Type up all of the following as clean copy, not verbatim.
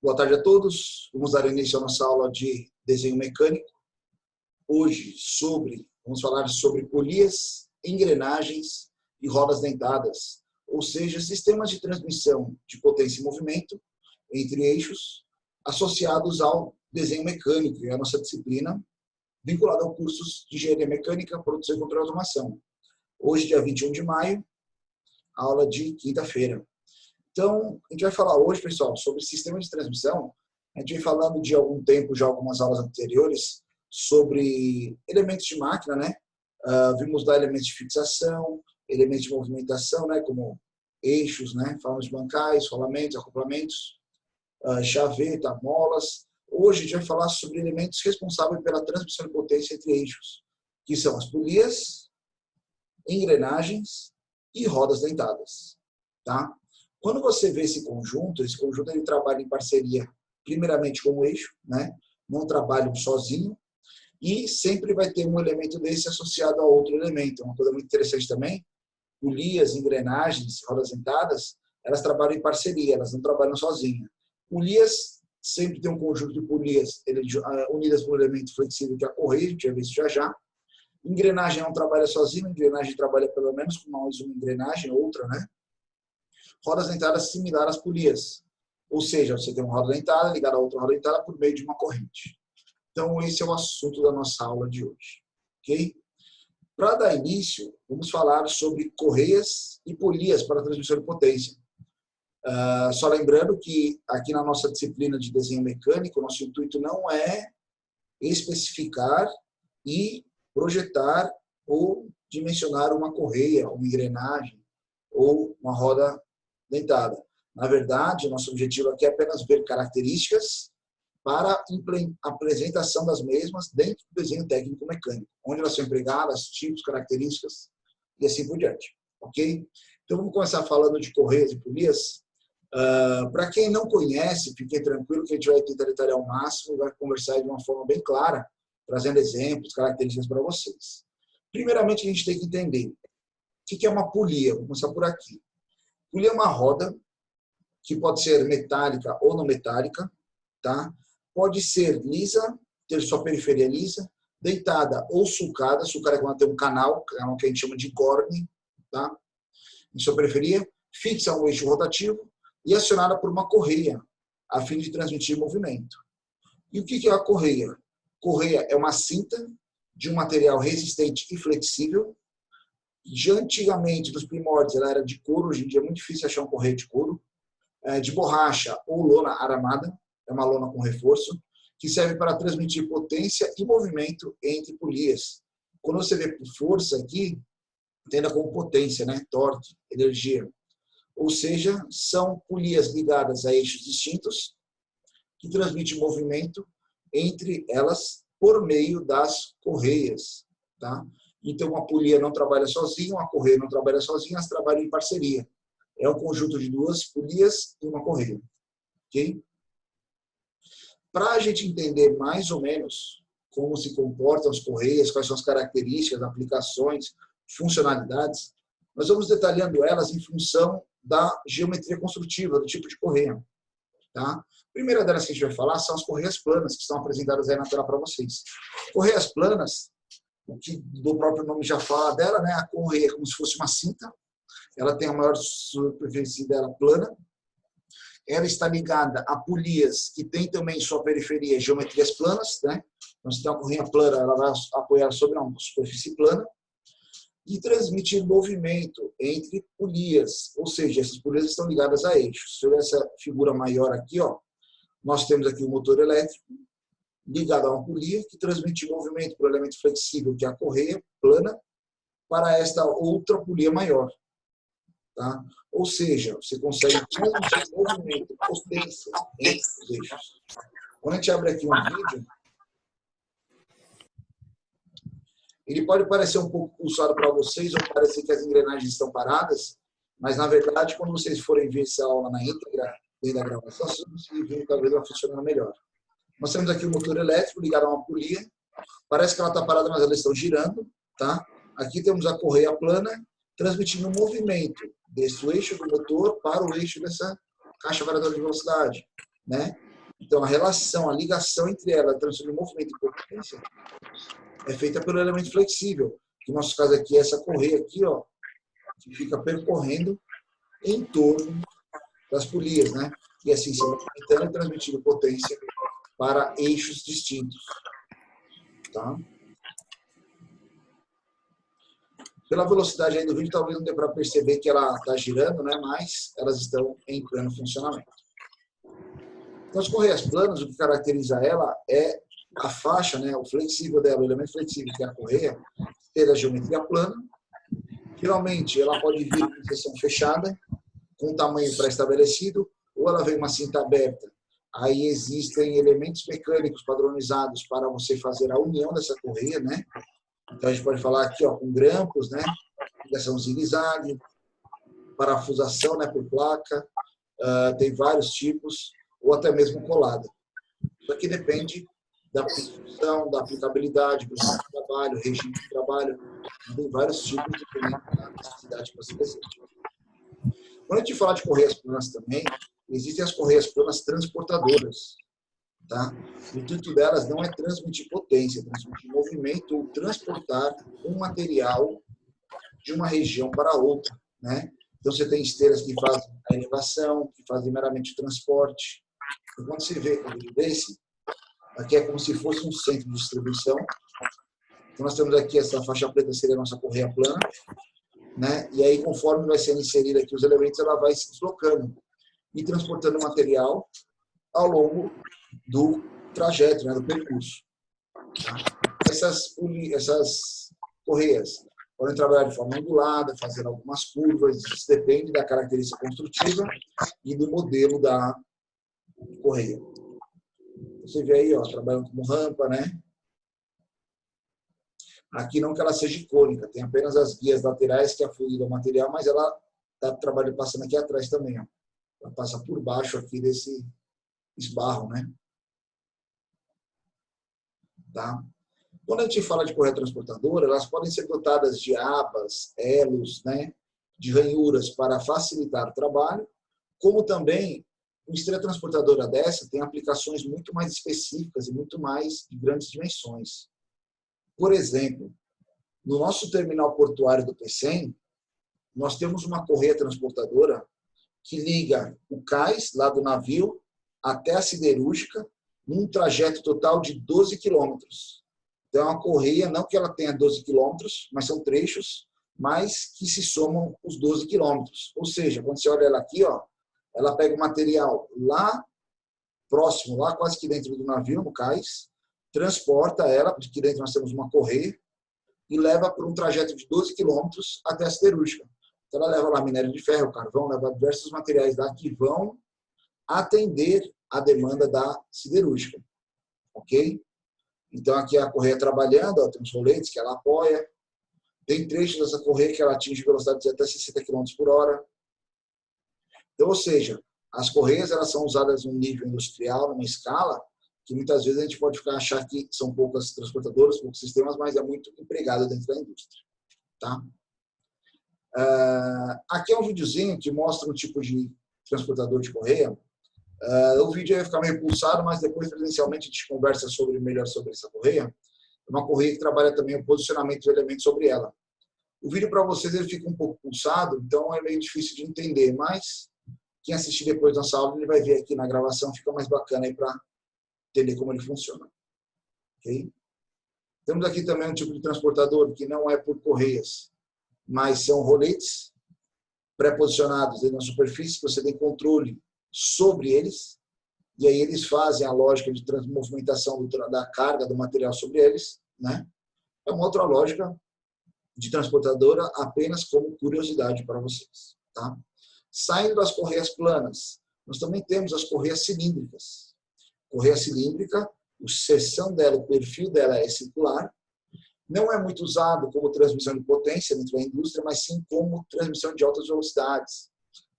Boa tarde a todos. Vamos dar início à nossa aula de desenho mecânico. Hoje, vamos falar sobre polias, engrenagens e rodas dentadas, ou seja, sistemas de transmissão de potência e movimento entre eixos associados ao desenho mecânico, que é a nossa disciplina vinculada ao cursos de engenharia mecânica, produção e controle de automação. Hoje, dia 21 de maio, aula de quinta-feira. Então, a gente vai falar hoje, pessoal, sobre sistemas de transmissão. A gente vem falando de algum tempo, já algumas aulas anteriores, sobre elementos de máquina, né? Vimos lá elementos de fixação, elementos de movimentação, né? Como eixos, né? Falamos de bancais, rolamentos, acoplamentos, chaveta, molas. Hoje a gente vai falar sobre elementos responsáveis pela transmissão de potência entre eixos, que são as polias, engrenagens e rodas dentadas, tá? Quando você vê esse conjunto ele trabalha em parceria, primeiramente com o eixo, né? Não trabalham sozinho, e sempre vai ter um elemento desse associado a outro elemento. Uma coisa muito interessante também, polias, engrenagens, rodas dentadas, elas trabalham em parceria, elas não trabalham sozinhas. Polias, sempre tem um conjunto de polias unidas por um elemento flexível que é a correia, a gente vai ver isso já já. Engrenagem não trabalha sozinho, engrenagem trabalha pelo menos com mais uma engrenagem, outra, né? Rodas dentadas similar às polias. Ou seja, você tem uma roda dentada ligada a outra roda dentada por meio de uma corrente. Então, esse é o assunto da nossa aula de hoje. Ok? Para dar início, vamos falar sobre correias e polias para transmissão de potência. Só lembrando que aqui na nossa disciplina de desenho mecânico, o nosso intuito não é especificar e projetar ou dimensionar uma correia, uma engrenagem ou uma roda dentada. Na verdade, o nosso objetivo aqui é apenas ver características para a apresentação das mesmas dentro do desenho técnico mecânico, onde elas são empregadas, tipos, características e assim por diante. Ok? Então vamos começar falando de correias e polias. Para quem não conhece, fiquem tranquilo que a gente vai tentar detalhar ao máximo e vai conversar de uma forma bem clara, trazendo exemplos, características para vocês. Primeiramente, a gente tem que entender o que é uma polia. Vou começar por aqui. Polia é uma roda que pode ser metálica ou não metálica, tá? Pode ser lisa, ter sua periferia lisa, deitada ou sulcada. Sulcada é quando tem um canal que a gente chama de corne, tá? Em sua periferia, fixa um eixo rotativo e acionada por uma correia, a fim de transmitir movimento. E o que é a correia? Correia é uma cinta de um material resistente e flexível. De antigamente, dos primórdios, ela era de couro. Hoje em dia é muito difícil achar uma correia de couro. De borracha ou lona aramada, é uma lona com reforço, que serve para transmitir potência e movimento entre polias. Quando você vê força aqui, entenda como potência, né? Torque, energia. Ou seja, são polias ligadas a eixos distintos, que transmitem movimento entre elas por meio das correias, tá? Então, uma polia não trabalha sozinha, uma correia não trabalha sozinha, elas trabalham em parceria. É um conjunto de duas polias e uma correia. Ok? Para a gente entender mais ou menos como se comportam as correias, quais são as características, aplicações, funcionalidades, nós vamos detalhando elas em função da geometria construtiva, do tipo de correia. Tá? A primeira delas que a gente vai falar são as correias planas, que estão apresentadas aí na tela para vocês. Correias planas, o que do próprio nome já fala dela, né? A correia é como se fosse uma cinta, ela tem a maior superfície dela plana, ela está ligada a polias que tem também em sua periferia geometrias planas, né? Então, se tem uma correia plana, ela vai apoiar sobre uma superfície plana e transmitir movimento entre polias, ou seja, essas polias estão ligadas a eixos. Se eu ver essa figura maior aqui, ó, nós temos aqui um motor elétrico ligado a uma polia que transmite movimento para o elemento flexível, que é a correia plana, para esta outra polia maior. Tá? Ou seja, você consegue transmitir movimento, potência entre os eixos. Quando a gente abre aqui um vídeo, ele pode parecer um pouco pulsado para vocês, ou parecer que as engrenagens estão paradas, mas, na verdade, quando vocês forem ver essa aula na íntegra, dentro da gravação, vocês vão conseguir ver que talvez ela funcione melhor. Nós temos aqui o motor elétrico ligado a uma polia. Parece que ela está parada, mas ela está girando. Tá? Aqui temos a correia plana, transmitindo o movimento desse eixo do motor para o eixo dessa caixa variadora de velocidade. Né? Então, a relação, a ligação entre ela, a transferência de movimento e potência, é feita pelo elemento flexível, que no nosso caso aqui é essa correia aqui, ó, que fica percorrendo em torno das polias, né? E assim, se movimentando e transmitindo potência para eixos distintos. Tá? Pela velocidade aí do vídeo, talvez não dê para perceber que ela está girando, né? Mas elas estão em pleno funcionamento. Então, as correias planas, o que caracteriza ela é a faixa, né? O flexível dela, o elemento flexível, que é a correia, ter a geometria plana. Geralmente, ela pode vir em seção fechada, com um tamanho pré-estabelecido, ou ela vem uma cinta aberta. Aí existem elementos mecânicos padronizados para você fazer a união dessa correia, né? Então, a gente pode falar aqui, ó, com grampos, né? Ligação zigue-zague, parafusação, né, por placa, tem vários tipos, ou até mesmo colada. Isso aqui depende da construção, da aplicabilidade, do trabalho, regime de trabalho, tem vários tipos dependendo da necessidade que você deseja. Quando a gente fala de correias planas também, existem as correias planas transportadoras. Tá? O intuito delas não é transmitir potência, é transmitir movimento ou transportar um material de uma região para outra. Né? Então, você tem esteiras que fazem a elevação, que fazem meramente o transporte. E quando você vê um vídeo desse, aqui é como se fosse um centro de distribuição. Então, nós temos aqui essa faixa preta, seria a nossa correia plana. Né? E aí, conforme vai sendo inserido aqui os elementos, ela vai se deslocando e transportando material ao longo do trajeto, né, do percurso. Tá? Essas correias podem trabalhar de forma angulada, fazer algumas curvas, isso depende da característica construtiva e do modelo da correia. Você vê aí, ó, trabalhando como rampa, né? Aqui não que ela seja icônica, tem apenas as guias laterais que afluíram o material, mas ela está trabalhando passando aqui atrás também, ó. Ela passa por baixo aqui desse esbarro, né? Tá? Quando a gente fala de correia transportadora, elas podem ser dotadas de abas, elos, né, de ranhuras para facilitar o trabalho, como também uma esteira transportadora dessa tem aplicações muito mais específicas e muito mais de grandes dimensões. Por exemplo, no nosso terminal portuário do Pecém, nós temos uma correia transportadora que liga o cais lá do navio até a siderúrgica num trajeto total de 12 quilômetros. Então, é uma correia, não que ela tenha 12 quilômetros, mas são trechos, mas que se somam os 12 quilômetros. Ou seja, quando você olha ela aqui, ó, ela pega o material lá próximo, lá quase que dentro do navio, no cais, transporta ela, porque aqui dentro nós temos uma correia, e leva por um trajeto de 12 quilômetros até a siderúrgica. Então, ela leva lá minério de ferro, carvão, leva diversos materiais lá que vão atender a demanda da siderúrgica. Ok? Então, aqui a correia trabalhando, ó, tem uns roletes que ela apoia. Tem trechos dessa correia que ela atinge velocidade de até 60 km por hora. Então, ou seja, as correias elas são usadas num nível industrial, numa escala, que muitas vezes a gente pode achar que são poucas transportadoras, poucos sistemas, mas é muito empregado dentro da indústria. Tá? Aqui é um videozinho que mostra um tipo de transportador de correia. O vídeo vai ficar meio pulsado, mas depois presencialmente a gente conversa melhor sobre essa correia. É uma correia que trabalha também o posicionamento dos elementos sobre ela. O vídeo para vocês ele fica um pouco pulsado, então é meio difícil de entender, mas quem assistir depois da nossa aula ele vai ver aqui na gravação, fica mais bacana aí para entender como ele funciona. Okay? Temos aqui também um tipo de transportador que não é por correias, mas são roletes pré-posicionados na superfície, que você tem controle sobre eles, e aí eles fazem a lógica de movimentação da carga do material sobre eles. Né? É uma outra lógica de transportadora, apenas como curiosidade para vocês. Tá? Saindo das correias planas, nós também temos as correias cilíndricas. Correia cilíndrica, a seção dela, o perfil dela é circular, não é muito usado como transmissão de potência dentro da indústria, mas sim como transmissão de altas velocidades.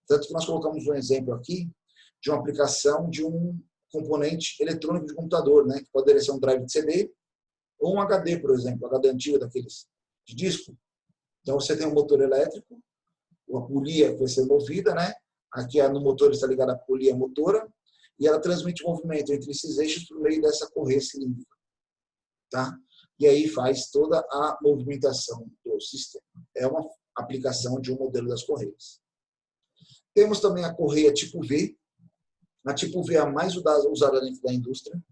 Tanto que nós colocamos um exemplo aqui de uma aplicação de um componente eletrônico de computador, né, que poderia ser um drive de CD ou um HD, por exemplo, HD antigo daqueles de disco. Então, você tem um motor elétrico, uma polia que vai ser movida, né? Aqui no motor está ligada a polia motora, e ela transmite movimento entre esses eixos por meio dessa correia cilíndrica. Tá? E aí faz toda a movimentação do sistema. É uma aplicação de um modelo das correias. Temos também a correia tipo V. A tipo V é a mais usada dentro da indústria.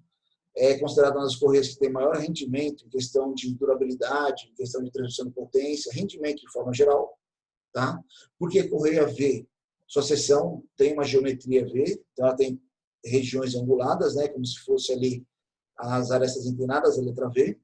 É considerada uma das correias que tem maior rendimento em questão de durabilidade, em questão de transmissão de potência, rendimento de forma geral. Tá? Porque correia V, sua seção tem uma geometria V, então ela tem regiões anguladas, né, como se fosse ali as arestas inclinadas, a letra V,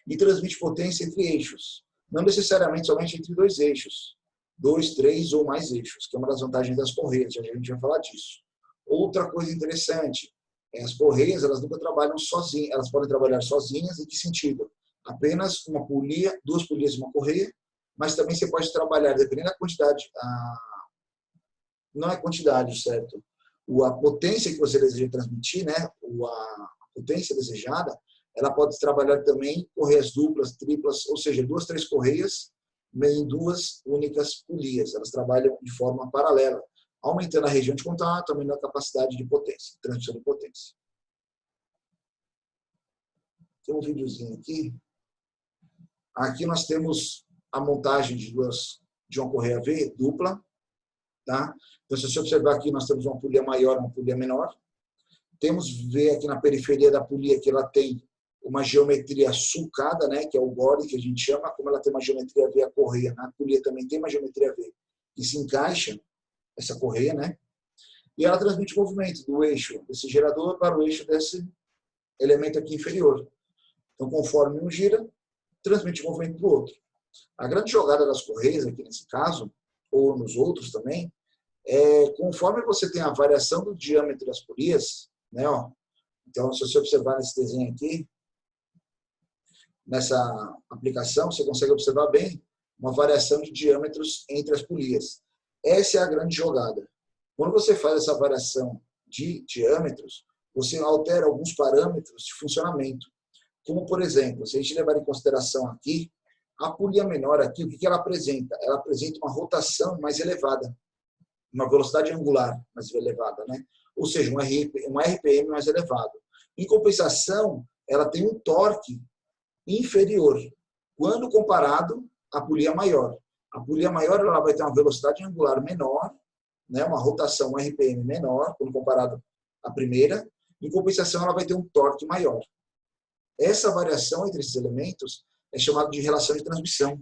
e transmite potência entre eixos. Não necessariamente somente entre dois eixos, 2, 3 ou mais eixos, que é uma das vantagens das correias, já a gente vai falar disso. Outra coisa interessante, as correias, elas nunca trabalham sozinhas, elas podem trabalhar sozinhas. Em que sentido? Apenas uma polia, 2 polias e uma correia, mas também você pode trabalhar, dependendo da quantidade, não é quantidade, certo? A potência que você deseja transmitir, né? A potência desejada, ela pode trabalhar também correias duplas, triplas, ou seja, 2, 3 correias em 2 únicas polias. Elas trabalham de forma paralela, aumentando a região de contato, aumentando a capacidade de potência, transmissão de potência. Tem um videozinho aqui. Aqui nós temos a montagem de uma correia V dupla. Tá? Então, se você observar aqui, nós temos uma polia maior e uma polia menor. Temos V aqui na periferia da polia, que ela tem uma geometria sulcada, né, que é o body, que a gente chama. Como ela tem uma geometria V, a correia na polia também tem uma geometria V, que se encaixa essa correia, né? E ela transmite movimento do eixo desse gerador para o eixo desse elemento aqui inferior. Então, conforme um gira, transmite movimento para o outro. A grande jogada das correias, aqui nesse caso, ou nos outros também, conforme você tem a variação do diâmetro das polias, né, ó, então, se você observar nesse desenho aqui, nessa aplicação, você consegue observar bem uma variação de diâmetros entre as polias. Essa é a grande jogada. Quando você faz essa variação de diâmetros, você altera alguns parâmetros de funcionamento. Como, por exemplo, se a gente levar em consideração aqui, a polia menor aqui, o que ela apresenta? Ela apresenta uma rotação mais elevada, uma velocidade angular mais elevada, né? Ou seja, um RPM mais elevado. Em compensação, ela tem um torque inferior, quando comparado à polia maior. A polia maior ela vai ter uma velocidade angular menor, né? Uma rotação, um RPM menor, quando comparado à primeira. Em compensação, ela vai ter um torque maior. Essa variação entre esses elementos é chamada de relação de transmissão,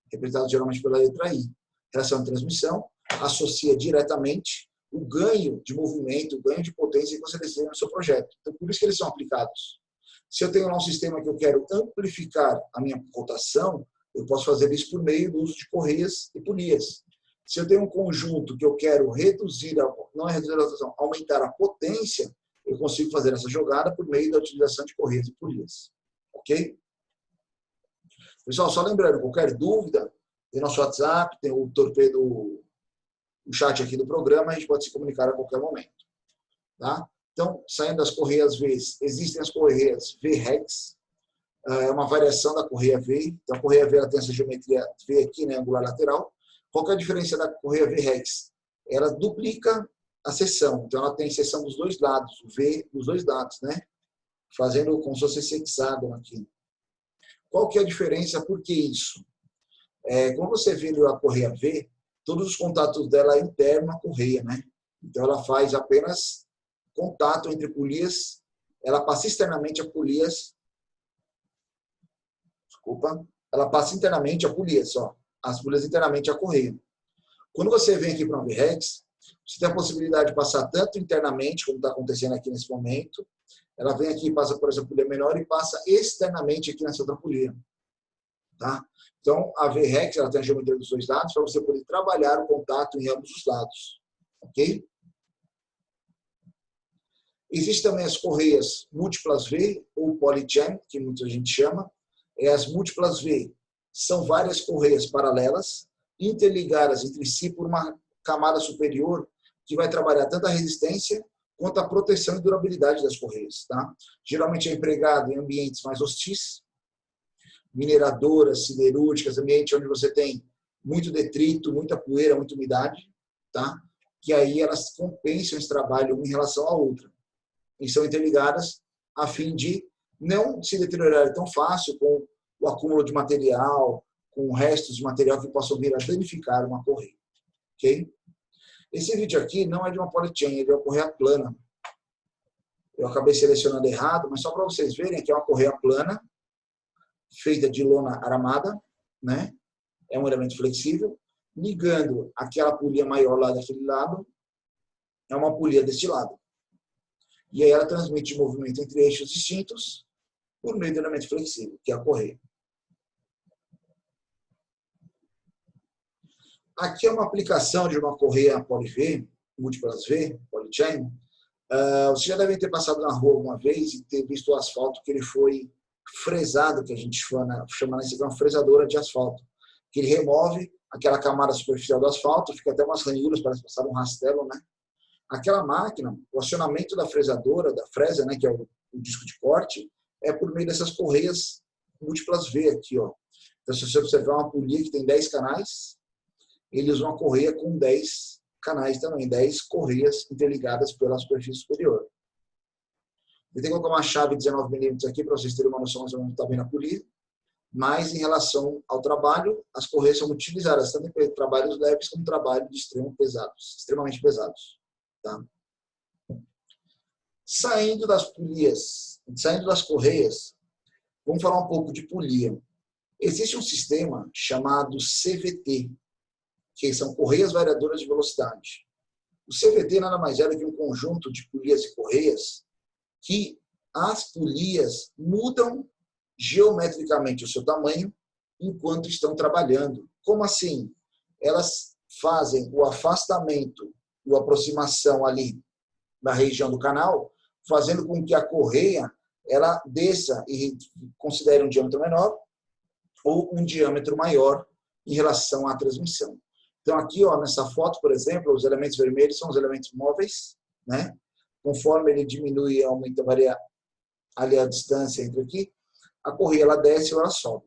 representada geralmente pela letra I. Relação de transmissão associa diretamente o ganho de movimento, o ganho de potência que você deseja no seu projeto. Então, por isso que eles são aplicados. Se eu tenho lá um sistema que eu quero amplificar a minha rotação, eu posso fazer isso por meio do uso de correias e polias. Se eu tenho um conjunto que eu quero reduzir, não é reduzir a rotação, aumentar a potência, eu consigo fazer essa jogada por meio da utilização de correias e polias. Ok? Pessoal, só lembrando, qualquer dúvida, tem nosso WhatsApp, tem o torpedo, o chat aqui do programa, a gente pode se comunicar a qualquer momento. Tá? Então, saindo das correias V, existem as correias V-Rex, é uma variação da correia V. Então, a correia V ela tem essa geometria V aqui, né, angular lateral. Qual que é a diferença da correia V-Rex? Ela duplica a seção, então ela tem seção dos dois lados, o V dos dois lados, né? Fazendo como se fosse esse hexágono aqui. Qual que é a diferença? Por que isso? Quando você vê a correia V, todos os contatos dela é interno à correia, né? Então ela faz apenas contato entre polias, ela passa externamente a polias, ela passa internamente a polias, ó, as polias internamente à correia. Quando você vem aqui para uma V-Rex, você tem a possibilidade de passar tanto internamente, como está acontecendo aqui nesse momento, ela vem aqui, passa por essa polia menor e passa externamente aqui nessa outra polia. Tá? Então, a V-Rex ela tem a geometria dos dois lados para você poder trabalhar o contato em ambos os lados. Ok? Existem também as correias múltiplas V, ou polyjam, que muita gente chama. As múltiplas V são várias correias paralelas, interligadas entre si por uma camada superior, que vai trabalhar tanto a resistência quanto a proteção e durabilidade das correias. Tá? Geralmente é empregado em ambientes mais hostis, mineradoras, siderúrgicas, ambiente onde você tem muito detrito, muita poeira, muita umidade. Tá? que aí elas compensam esse trabalho uma em relação à outra. E são interligadas a fim de não se deteriorarem tão fácil com o acúmulo de material, com restos de material que possam vir a danificar uma correia. Ok? Esse vídeo aqui não é de uma polychain, é de uma correia plana. Eu acabei selecionando errado, mas só para vocês verem que é uma correia plana, feita de lona aramada, né? É um elemento flexível, ligando aquela polia maior lá daquele lado, é uma polia deste lado. E aí ela transmite movimento entre eixos distintos por meio do elemento flexível, que é a correia. Aqui é uma aplicação de uma correia poly-V, múltiplas V, polychain. Vocês já devem ter passado na rua alguma vez e ter visto o asfalto que ele foi fresado, que a gente chama nesse aqui uma fresadora de asfalto, que ele remove aquela camada superficial do asfalto, fica até umas ranhuras, parece passar um rastelo, né? Aquela máquina, o acionamento da fresadora, da fresa, né, que é o disco de corte, é por meio dessas correias múltiplas V aqui, ó. Então, se você observar uma polia que tem 10 canais, eles usam uma correia com 10 canais também, 10 correias interligadas pela superfície superior. Eu tenho que colocar uma chave de 19 milímetros aqui para vocês terem uma noção de onde está bem a polia. Mas, em relação ao trabalho, as correias são utilizadas tanto em trabalhos leves como trabalhos de extremamente pesados. Tá? Saindo das polias, saindo das correias, vamos falar um pouco de polia. Existe um sistema chamado CVT, que são correias variadoras de velocidade. O CVT nada mais é do que um conjunto de polias e correias que as polias mudam geometricamente o seu tamanho enquanto estão trabalhando. Como assim? Elas fazem o afastamento e a aproximação ali da região do canal, fazendo com que a correia ela desça e considere um diâmetro menor ou um diâmetro maior em relação à transmissão. Então, aqui, ó, nessa foto, por exemplo, os elementos vermelhos são os elementos móveis, né? Conforme ele diminui e aumenta, varia ali a distância entre aqui, a correia ela desce ou ela sobe.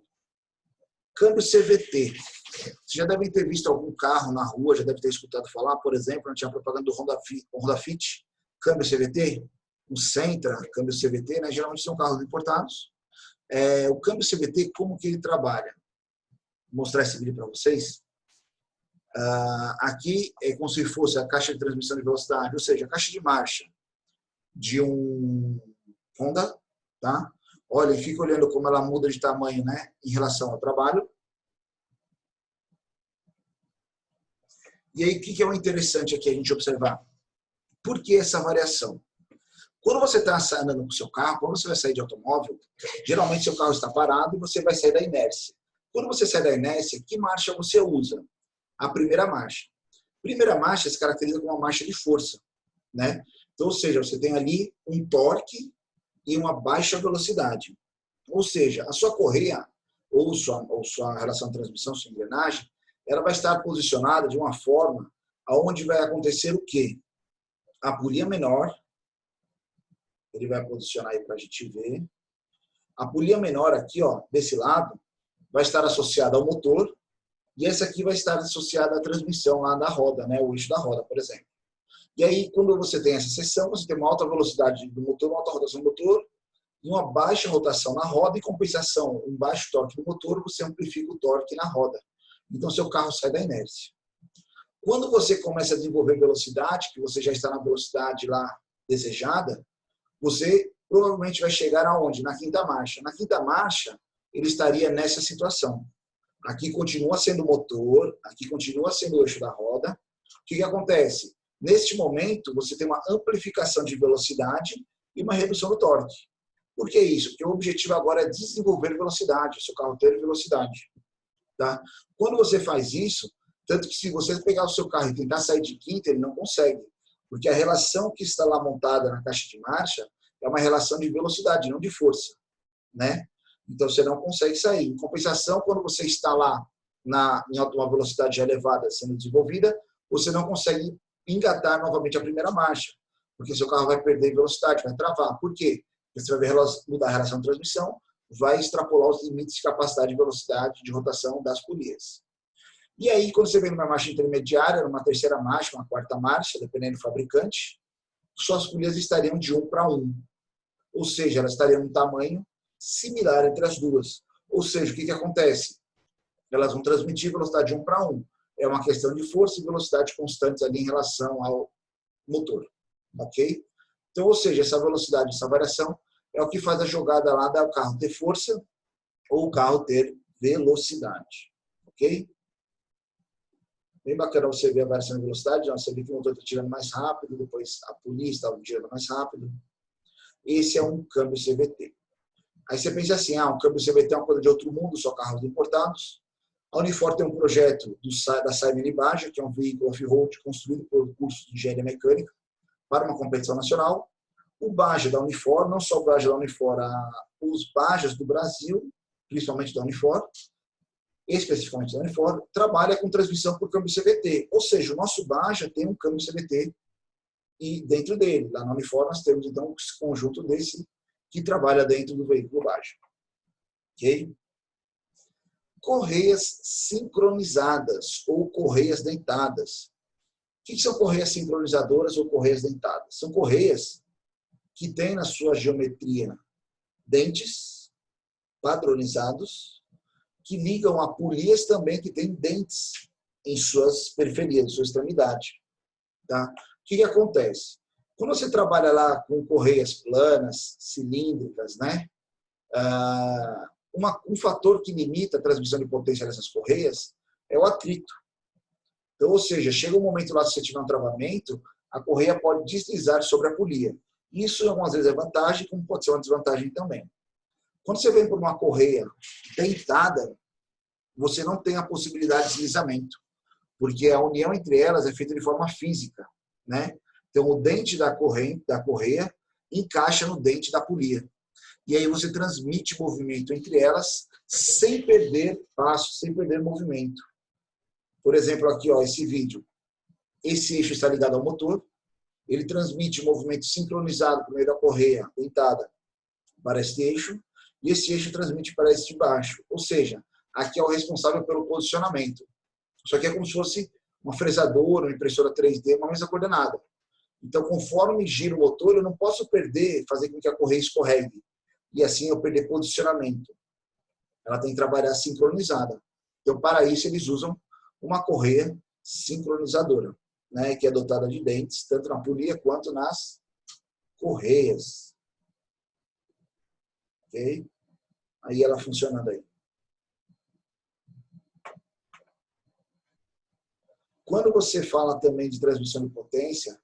Câmbio CVT. Vocês já devem ter visto algum carro na rua, já deve ter escutado falar, por exemplo, tinha propaganda do Honda Fit, câmbio CVT, o Sentra, câmbio CVT, né? Geralmente são carros importados. O câmbio CVT, como que ele trabalha? Vou mostrar esse vídeo para vocês. Aqui é como se fosse a caixa de transmissão de velocidade, ou seja, a caixa de marcha de um Honda, tá? Olha, e fica olhando como ela muda de tamanho, né, em relação ao trabalho. E aí, o que é o interessante aqui a gente observar? Por que essa variação? Quando você está andando com o seu carro, quando você vai sair de automóvel, geralmente seu carro está parado e você vai sair da inércia. Quando você sai da inércia, que marcha você usa? A primeira marcha. Primeira marcha se caracteriza como uma marcha de força, né? Então, ou seja, você tem ali um torque e uma baixa velocidade. Ou seja, a sua correia ou sua relação de transmissão, sua engrenagem, ela vai estar posicionada de uma forma aonde vai acontecer o quê? A polia menor, ele vai posicionar aí para a gente ver. A polia menor aqui, ó, desse lado, vai estar associada ao motor e essa aqui vai estar associada à transmissão lá da roda, né, o eixo da roda, por exemplo. E aí, quando você tem essa seção, você tem uma alta velocidade do motor, uma alta rotação do motor, e uma baixa rotação na roda, e compensação, um baixo torque no motor, você amplifica o torque na roda. Então, seu carro sai da inércia. Quando você começa a desenvolver velocidade, que você já está na velocidade lá desejada, você provavelmente vai chegar aonde? Na quinta marcha. Na quinta marcha, ele estaria nessa situação. Aqui continua sendo o motor, aqui continua sendo o eixo da roda. O que acontece? Neste momento, você tem uma amplificação de velocidade e uma redução do torque. Por que isso? Porque o objetivo agora é desenvolver velocidade, o seu carro ter velocidade. Tá? Quando você faz isso, tanto que se você pegar o seu carro e tentar sair de quinta, ele não consegue. Porque a relação que está lá montada na caixa de marcha é uma relação de velocidade, não de força. Né? Então, você não consegue sair. Em compensação, quando você está lá em uma velocidade elevada sendo desenvolvida, você não consegue engatar novamente a primeira marcha, porque seu carro vai perder velocidade, vai travar. Por quê? Porque você vai mudar a relação de transmissão, vai extrapolar os limites de capacidade de velocidade de rotação das polias. E aí, quando você vem numa marcha intermediária, numa terceira marcha, uma quarta marcha, dependendo do fabricante, suas polias estariam de 1:1. Ou seja, elas estariam em um tamanho similar entre as duas. Ou seja, o que acontece? Elas vão transmitir velocidade de 1:1. É uma questão de força e velocidade constantes ali em relação ao motor. Ok? Então, ou seja, essa velocidade, essa variação é o que faz a jogada lá do carro ter força ou o carro ter velocidade. Ok? Bem bacana você ver a variação de velocidade. Você vê que o motor está tirando mais rápido, depois a polia está tirando mais rápido. Esse é um câmbio CVT. Aí você pensa assim, um câmbio CVT é uma coisa de outro mundo, só carros importados. A Unifor tem um projeto da Simon Baja, que é um veículo off-road construído pelo curso de engenharia mecânica para uma competição nacional. O Baja da Unifor, não só o Baja da Unifor, os Bajas do Brasil, principalmente da Unifor, especificamente da Unifor, trabalha com transmissão por câmbio CVT. Ou seja, o nosso Baja tem um câmbio CVT e dentro dele, lá na Unifor, nós temos então esse conjunto desse que trabalha dentro do veículo Baja. Ok? Correias sincronizadas ou correias dentadas. O que são correias sincronizadoras ou correias dentadas? São correias que têm na sua geometria dentes padronizados que ligam a polias também que têm dentes em suas periferias, em sua extremidade. Tá? O que acontece? Quando você trabalha lá com correias planas, cilíndricas, né? Um fator que limita a transmissão de potência dessas correias é o atrito. Então, ou seja, chega um momento lá, se você tiver um travamento, a correia pode deslizar sobre a polia. Isso, algumas vezes, é vantagem, como pode ser uma desvantagem também. Quando você vem por uma correia dentada, você não tem a possibilidade de deslizamento, porque a união entre elas é feita de forma física, né? Então, o dente da correia encaixa no dente da polia. E aí você transmite movimento entre elas sem perder passo, sem perder movimento. Por exemplo, aqui, esse vídeo. Esse eixo está ligado ao motor. Ele transmite movimento sincronizado por meio da correia dentada para este eixo. E esse eixo transmite para esse de baixo. Ou seja, aqui é o responsável pelo posicionamento. Isso aqui é como se fosse uma fresadora, uma impressora 3D, uma mesa coordenada. Então, conforme gira o motor, eu não posso fazer com que a correia escorregue. E assim eu perder posicionamento. Ela tem que trabalhar sincronizada. Então, para isso, eles usam uma correia sincronizadora, né, que é dotada de dentes, tanto na polia quanto nas correias. Ok? Aí ela funcionando aí. Quando você fala também de transmissão de potência,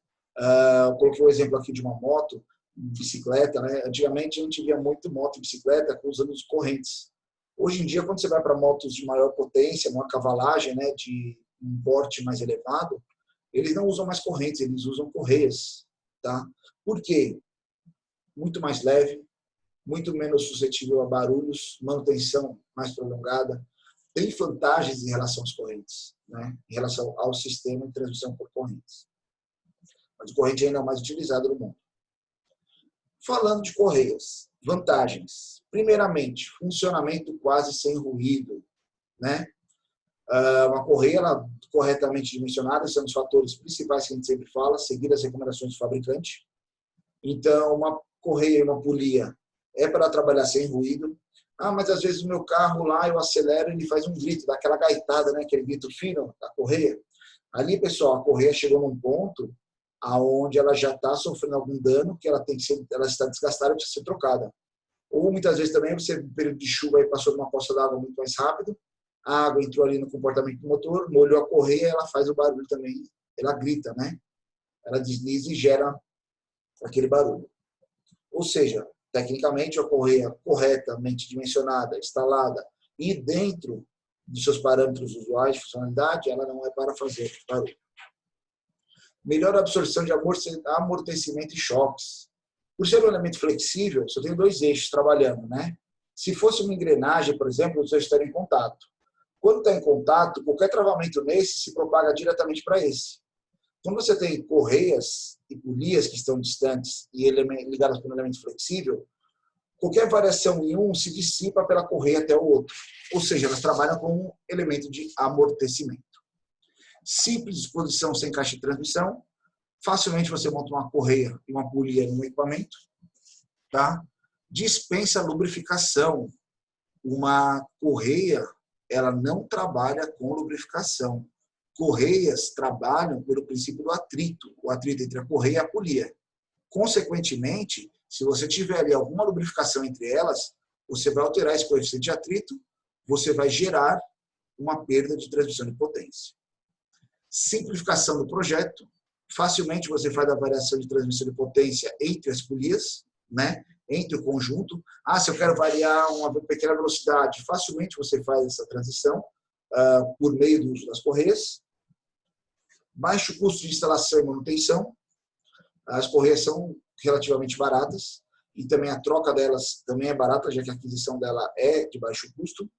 eu coloquei o exemplo aqui de uma moto, bicicleta, né? Antigamente a gente via muito moto e bicicleta usando os correntes. Hoje em dia, quando você vai para motos de maior potência, uma cavalagem, né, de um porte mais elevado, eles não usam mais correntes, eles usam correias. Tá? Por quê? Muito mais leve, muito menos suscetível a barulhos, manutenção mais prolongada. Tem vantagens em relação às correntes, né? Em relação ao sistema de transmissão por correntes. Mas a corrente ainda é o mais utilizado no mundo. Falando de correias, vantagens. Primeiramente, funcionamento quase sem ruído, né? Uma correia corretamente dimensionada são os fatores principais que a gente sempre fala, seguir as recomendações do fabricante. Então, uma correia e uma polia é para trabalhar sem ruído. Mas às vezes o meu carro lá, eu acelero e ele faz um grito, dá aquela gaitada, né? Aquele grito fino da correia. Ali, pessoal, a correia chegou num ponto aonde ela já está sofrendo algum dano, que ela está desgastada e precisa ser trocada. Ou muitas vezes também você, no período de chuva, aí passou numa poça d'água muito mais rápido, a água entrou ali no comportamento do motor, molhou a correia, ela faz o barulho também, ela grita, né? Ela desliza e gera aquele barulho. Ou seja, tecnicamente, a correia corretamente dimensionada, instalada e dentro dos seus parâmetros usuais de funcionalidade, ela não é para fazer barulho. Melhor absorção de amortecimento e choques. Por ser um elemento flexível, só tem 2 eixos trabalhando, né? Se fosse uma engrenagem, por exemplo, os dois estariam em contato. Quando está em contato, qualquer travamento nesse se propaga diretamente para esse. Quando você tem correias e polias que estão distantes e ligadas por um elemento flexível, Qualquer variação em um se dissipa pela correia até o outro. Ou seja, elas trabalham com um elemento de amortecimento. Simples disposição sem caixa de transmissão. Facilmente você monta uma correia e uma polia no equipamento. Tá? Dispensa lubrificação. Uma correia, ela não trabalha com lubrificação. Correias trabalham pelo princípio do atrito. O atrito entre a correia e a polia. Consequentemente, se você tiver ali alguma lubrificação entre elas, você vai alterar esse coeficiente de atrito, você vai gerar uma perda de transmissão de potência. Simplificação do projeto. Facilmente você faz a variação de transmissão de potência entre as polias, né? Entre o conjunto. Se eu quero variar uma pequena velocidade, facilmente você faz essa transição por meio do uso das correias. Baixo custo de instalação e manutenção. As correias são relativamente baratas e também a troca delas também é barata, já que a aquisição dela é de baixo custo.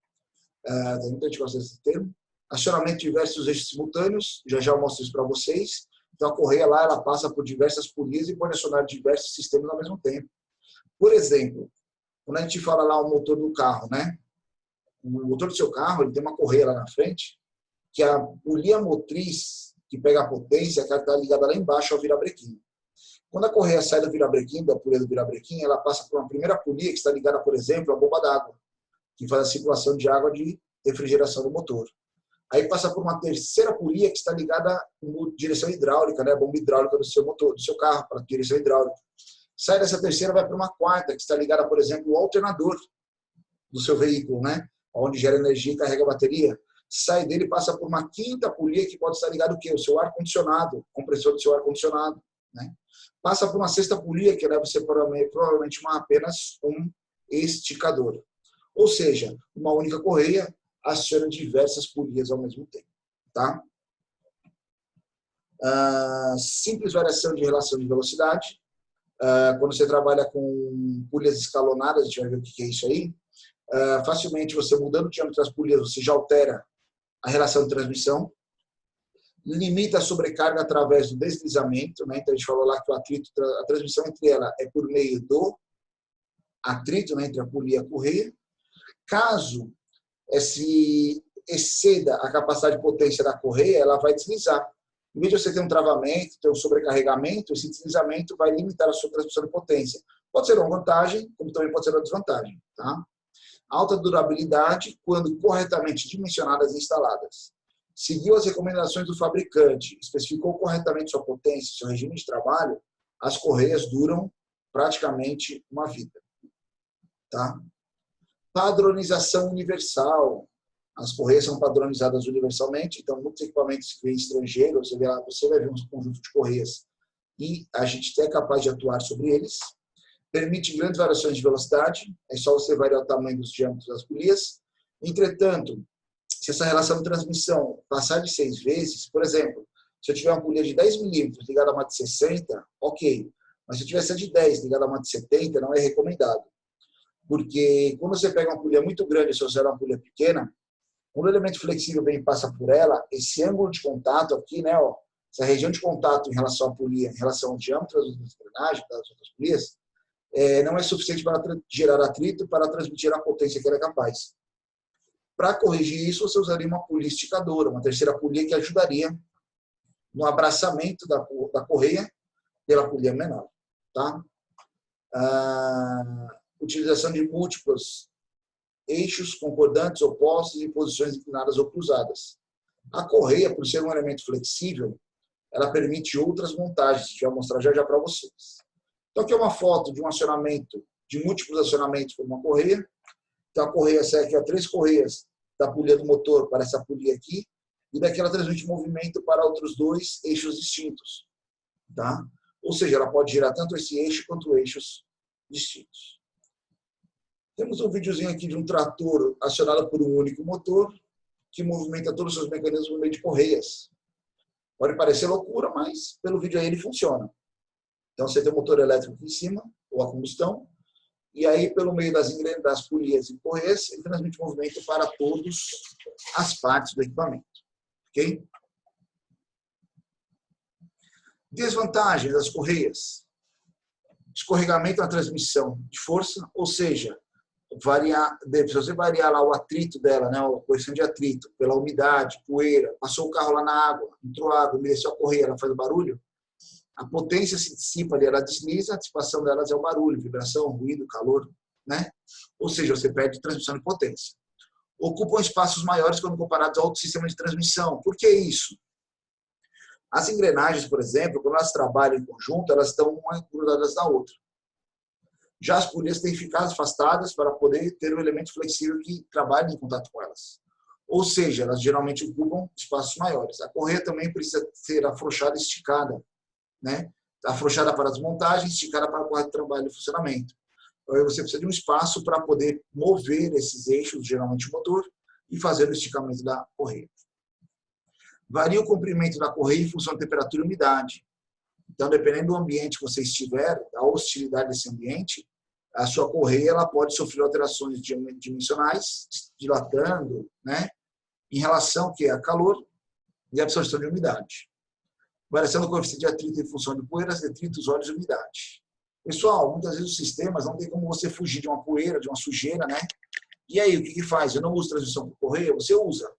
Tem muita gente que gosta desse termo. Acionamento de diversos eixos simultâneos, já eu mostro isso para vocês. Então, a correia lá, ela passa por diversas polias e pode acionar diversos sistemas ao mesmo tempo. Por exemplo, quando a gente fala lá o motor do carro, né? O motor do seu carro, ele tem uma correia lá na frente, que é a polia motriz, que pega a potência, que está ligada lá embaixo ao virabrequim. Quando a correia sai do virabrequim, da polia do virabrequim, ela passa por uma primeira polia que está ligada, por exemplo, à bomba d'água, que faz a circulação de água de refrigeração do motor. Aí passa por uma terceira polia que está ligada à direção hidráulica, né? A bomba hidráulica do seu motor, do seu carro, para a direção hidráulica. Sai dessa terceira, vai para uma quarta, que está ligada, por exemplo, ao alternador do seu veículo, né? Onde gera energia e carrega a bateria. Sai dele e passa por uma quinta polia que pode estar ligada ao quê? O seu ar-condicionado, compressor do seu ar-condicionado, né? Passa por uma sexta polia, que deve ser provavelmente apenas um esticador. Ou seja, uma única correia aciona diversas polias ao mesmo tempo. Tá? Simples variação de relação de velocidade. Quando você trabalha com polias escalonadas, a gente vai ver o que é isso aí. Facilmente, você mudando o diâmetro das polias, você já altera a relação de transmissão. Limita a sobrecarga através do deslizamento, né? Então a gente falou lá que o atrito, a transmissão entre ela é por meio do atrito, né? Entre a polia e a correia. Caso se exceda a capacidade de potência da correia, ela vai deslizar. Em vez de você ter um travamento, ter um sobrecarregamento, esse deslizamento vai limitar a sua transmissão de potência. Pode ser uma vantagem, como também pode ser uma desvantagem. Tá? Alta durabilidade quando corretamente dimensionadas e instaladas. Seguiu as recomendações do fabricante, especificou corretamente sua potência, seu regime de trabalho, as correias duram praticamente uma vida. Tá? Padronização universal. As correias são padronizadas universalmente, então muitos equipamentos que vêm estrangeiros, você vai ver um conjunto de correias e a gente é capaz de atuar sobre eles. Permite grandes variações de velocidade, é só você variar o tamanho dos diâmetros das polias. Entretanto, se essa relação de transmissão passar de 6 vezes, por exemplo, se eu tiver uma polia de 10 milímetros ligada a uma de 60, ok. Mas se eu tiver essa de 10 ligada a uma de 70, não é recomendado. Porque quando você pega uma polia muito grande e associar uma polia pequena, quando o elemento flexível vem e passa por ela, esse ângulo de contato aqui, né, ó, essa região de contato em relação à polia, em relação ao diâmetro das engrenagens, das outras polias, não é suficiente para gerar atrito para transmitir a potência que ela é capaz. Para corrigir isso, você usaria uma polia esticadora, uma terceira polia que ajudaria no abraçamento da correia pela polia menor. Tá? Utilização de múltiplos eixos concordantes, opostos em posições inclinadas ou cruzadas. A correia, por ser um elemento flexível, ela permite outras montagens, que eu vou mostrar já para vocês. Então, aqui é uma foto de um acionamento, de múltiplos acionamentos por uma correia. Então, a correia segue aqui, 3 correias da polia do motor para essa polia aqui, e daqui ela transmite movimento para outros 2 eixos distintos. Tá? Ou seja, ela pode girar tanto esse eixo quanto eixos distintos. Temos um videozinho aqui de um trator acionado por um único motor, que movimenta todos os seus mecanismos por meio de correias. Pode parecer loucura, mas pelo vídeo aí ele funciona. Então você tem o motor elétrico aqui em cima, ou a combustão, e aí pelo meio das polias e correias, ele transmite movimento para todas as partes do equipamento. Ok? Desvantagem das correias. escorregamento na transmissão de força, ou seja, se você variar lá o atrito dela, né, a coeficiente de atrito, pela umidade, poeira, passou o carro lá na água, entrou água, umedeceu a correia, ela faz barulho, a potência se dissipa ali, ela desliza, a dissipação delas é o barulho, vibração, ruído, calor, né? Ou seja, você perde transmissão de potência. Ocupam espaços maiores quando comparados a outros sistemas de transmissão. Por que isso? As engrenagens, por exemplo, quando elas trabalham em conjunto, elas estão uma grudadas na outra. Já as polias têm que ficar afastadas para poder ter um elemento flexível que trabalhe em contato com elas. Ou seja, elas geralmente ocupam espaços maiores. A correia também precisa ser afrouxada e esticada, né? Afrouxada para a desmontagem, esticada para o correto trabalho e funcionamento. Então, aí você precisa de um espaço para poder mover esses eixos, geralmente o motor, e fazer o esticamento da correia. Varia o comprimento da correia em função da temperatura e umidade. Então, dependendo do ambiente que você estiver, a hostilidade desse ambiente, a sua correia ela pode sofrer alterações dimensionais, dilatando, né, em relação que é a calor e a absorção de umidade. Variação do coeficiente de atrito em função de poeiras, detritos, óleos e umidade. Pessoal, muitas vezes os sistemas não tem como você fugir de uma poeira, de uma sujeira, né? E aí, o que faz? Eu não uso transmissão por correia? Você usa.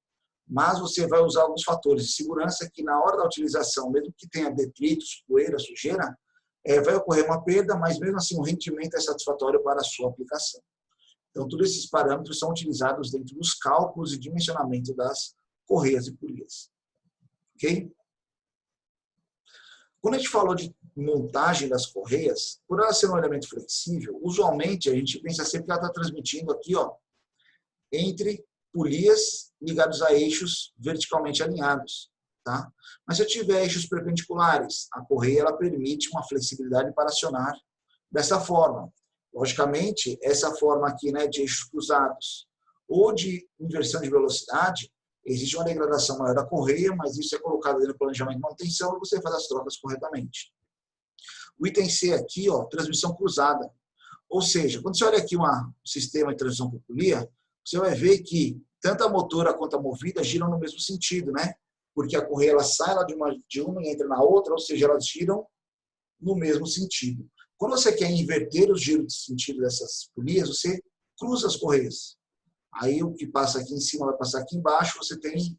Mas você vai usar alguns fatores de segurança que na hora da utilização, mesmo que tenha detritos, poeira, sujeira, vai ocorrer uma perda, mas mesmo assim o rendimento é satisfatório para a sua aplicação. Então, todos esses parâmetros são utilizados dentro dos cálculos e dimensionamento das correias e polias. Ok? Quando a gente falou de montagem das correias, por ela ser um elemento flexível, usualmente a gente pensa sempre que ela está transmitindo aqui, ó, entre polias ligados a eixos verticalmente alinhados. Tá? Mas se eu tiver eixos perpendiculares, a correia ela permite uma flexibilidade para acionar dessa forma. Logicamente, essa forma aqui, né, de eixos cruzados ou de inversão de velocidade, existe uma degradação maior da correia, mas isso é colocado no planejamento de manutenção e você faz as trocas corretamente. O item C aqui, ó, transmissão cruzada. Ou seja, quando você olha aqui um sistema de transmissão por polia, você vai ver que tanto a motora quanto a movida giram no mesmo sentido, né? Porque a correia ela sai lá de uma e entra na outra, ou seja, elas giram no mesmo sentido. Quando você quer inverter os giros de sentido dessas polias, você cruza as correias. Aí o que passa aqui em cima vai passar aqui embaixo, você tem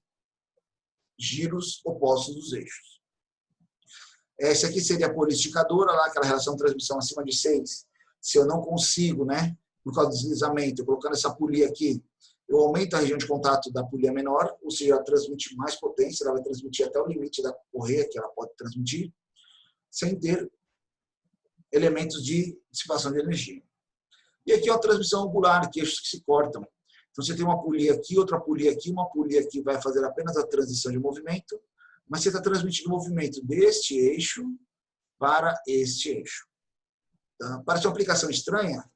giros opostos dos eixos. Essa aqui seria a polia esticadora, lá, aquela relação de transmissão acima de 6. Se eu não consigo, né, por causa do deslizamento, eu colocando essa polia aqui, eu aumento a região de contato da polia menor, ou seja, ela transmite mais potência, ela vai transmitir até o limite da correia que ela pode transmitir, sem ter elementos de dissipação de energia. E aqui é uma transmissão angular, que eixos que se cortam. Então, você tem uma polia aqui, outra polia aqui, uma polia aqui vai fazer apenas a transição de movimento, mas você está transmitindo o movimento deste eixo para este eixo. Tá? Parece uma aplicação estranha,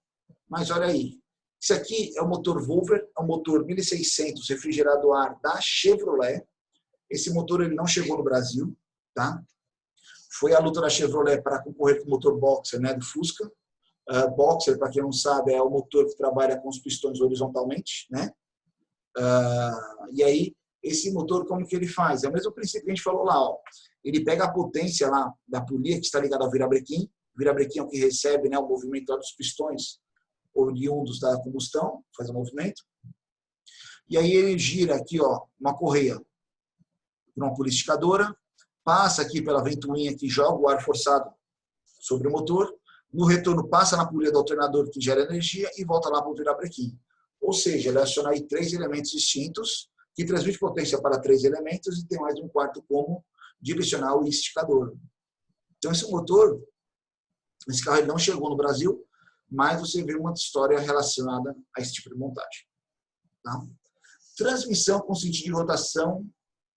mas olha aí. Isso aqui é o motor Volver, é um motor 1600 refrigerado a ar da Chevrolet. Esse motor ele não chegou no Brasil, tá? Foi a luta da Chevrolet para concorrer com o motor Boxer, né, do Fusca. Boxer, para quem não sabe, é o motor que trabalha com os pistões horizontalmente, né? E aí, esse motor, como que ele faz? É o mesmo princípio que a gente falou lá, ó. Ele pega a potência lá da polia que está ligada ao virabrequim. O virabrequim é o que recebe, né, o movimento lá dos pistões oriundos da combustão, faz o movimento. E aí ele gira aqui, ó, uma correia por uma polia esticadora, passa aqui pela ventoinha que joga o ar forçado sobre o motor, no retorno passa na polia do alternador que gera energia e volta lá para o virabrequim. Ou seja, ele aciona aí 3 elementos distintos que transmite potência para 3 elementos e tem mais um quarto como direcional e esticador. Então esse motor, esse carro ele não chegou no Brasil, mas você vê uma história relacionada a esse tipo de montagem. Tá? Transmissão com sentido de rotação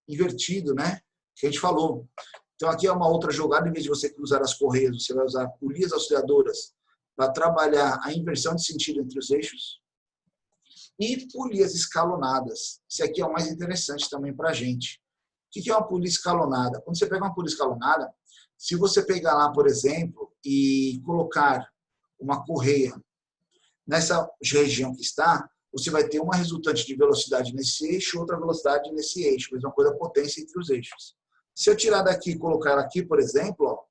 invertido, né? Que a gente falou. Então, aqui é uma outra jogada, em vez de você cruzar as correias, você vai usar polias auxiliadoras para trabalhar a inversão de sentido entre os eixos. E polias escalonadas. Esse aqui é o mais interessante também para a gente. O que é uma polia escalonada? Quando você pega uma polia escalonada, se você pegar lá, por exemplo, e colocar uma correia nessa região que está, você vai ter uma resultante de velocidade nesse eixo, outra velocidade nesse eixo, mesma coisa, potência entre os eixos. Se eu tirar daqui e colocar aqui, por exemplo, ó,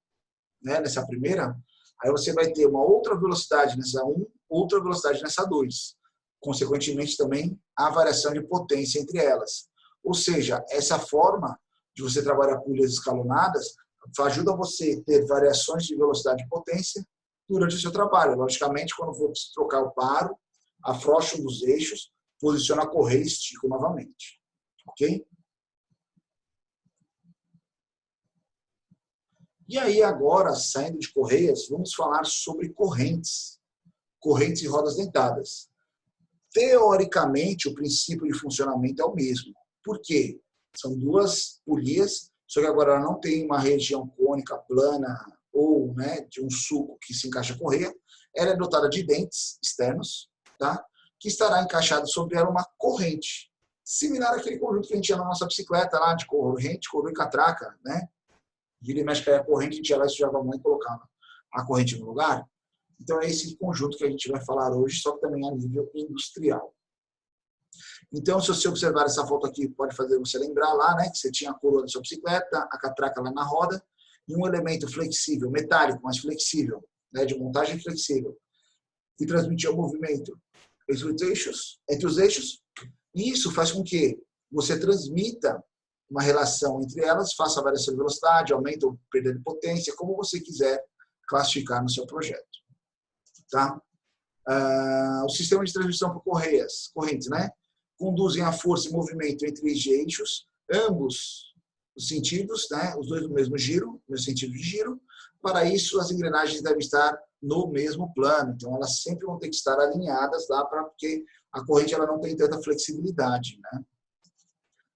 né, nessa primeira, Aí você vai ter uma outra velocidade nessa 1, outra velocidade nessa 2. Consequentemente, também há variação de potência entre elas. Ou seja, essa forma de você trabalhar pilhas escalonadas ajuda você a ter variações de velocidade e potência durante o seu trabalho. Logicamente, quando for trocar o paro, afrouxa um dos eixos, posiciona a correia e estica novamente. Ok? E aí, agora, saindo de correias, vamos falar sobre correntes. Correntes e rodas dentadas. Teoricamente, o princípio de funcionamento é o mesmo. Por quê? São duas polias, só que agora ela não tem uma região cônica, plana, ou de um sulco que se encaixa a correia. Ela é dotada de dentes externos, tá? Que estará encaixado sobre ela uma corrente. Similar àquele conjunto que a gente tinha na nossa bicicleta, lá, de corrente, coroa e catraca, né? Vira e mexe, cair a corrente, a gente ia lá e sujava a mão e colocava a corrente no lugar. Então, é esse conjunto que a gente vai falar hoje, só que também a nível industrial. Então, se você observar essa foto aqui, pode fazer você lembrar lá, que você tinha a coroa da sua bicicleta, a catraca lá na roda, e um elemento flexível, metálico, mas flexível, de montagem flexível, que transmitia o movimento entre os eixos. E isso faz com que você transmita uma relação entre elas, faça a variação de velocidade, aumento ou perda de potência, como você quiser classificar no seu projeto. Tá? O sistema de transmissão por correntes, conduzem a força e movimento entre eixos, ambos os sentidos, os dois no mesmo giro, no sentido de giro. Para isso, as engrenagens devem estar no mesmo plano, então elas sempre vão ter que estar alinhadas lá, porque a corrente ela não tem tanta flexibilidade.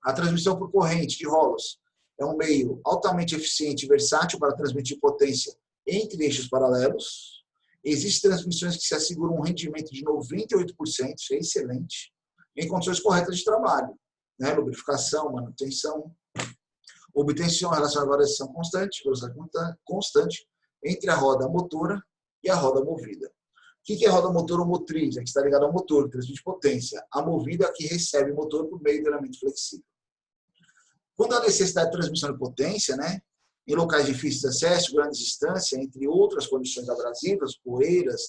A transmissão por corrente de rolos é um meio altamente eficiente e versátil para transmitir potência entre eixos paralelos. Existem transmissões que se asseguram um rendimento de 98%, isso é excelente, em condições corretas de trabalho. Lubrificação, manutenção, obtenção em relação à variação constante, velocidade constante, entre a roda motora e a roda movida. O que é a roda motora ou motriz? É que está ligada ao motor, que transmite potência. A movida é a que recebe o motor por meio do elemento flexível. Quando há necessidade de transmissão de potência, em locais difíceis de acesso, grande distância, entre outras condições abrasivas, poeiras,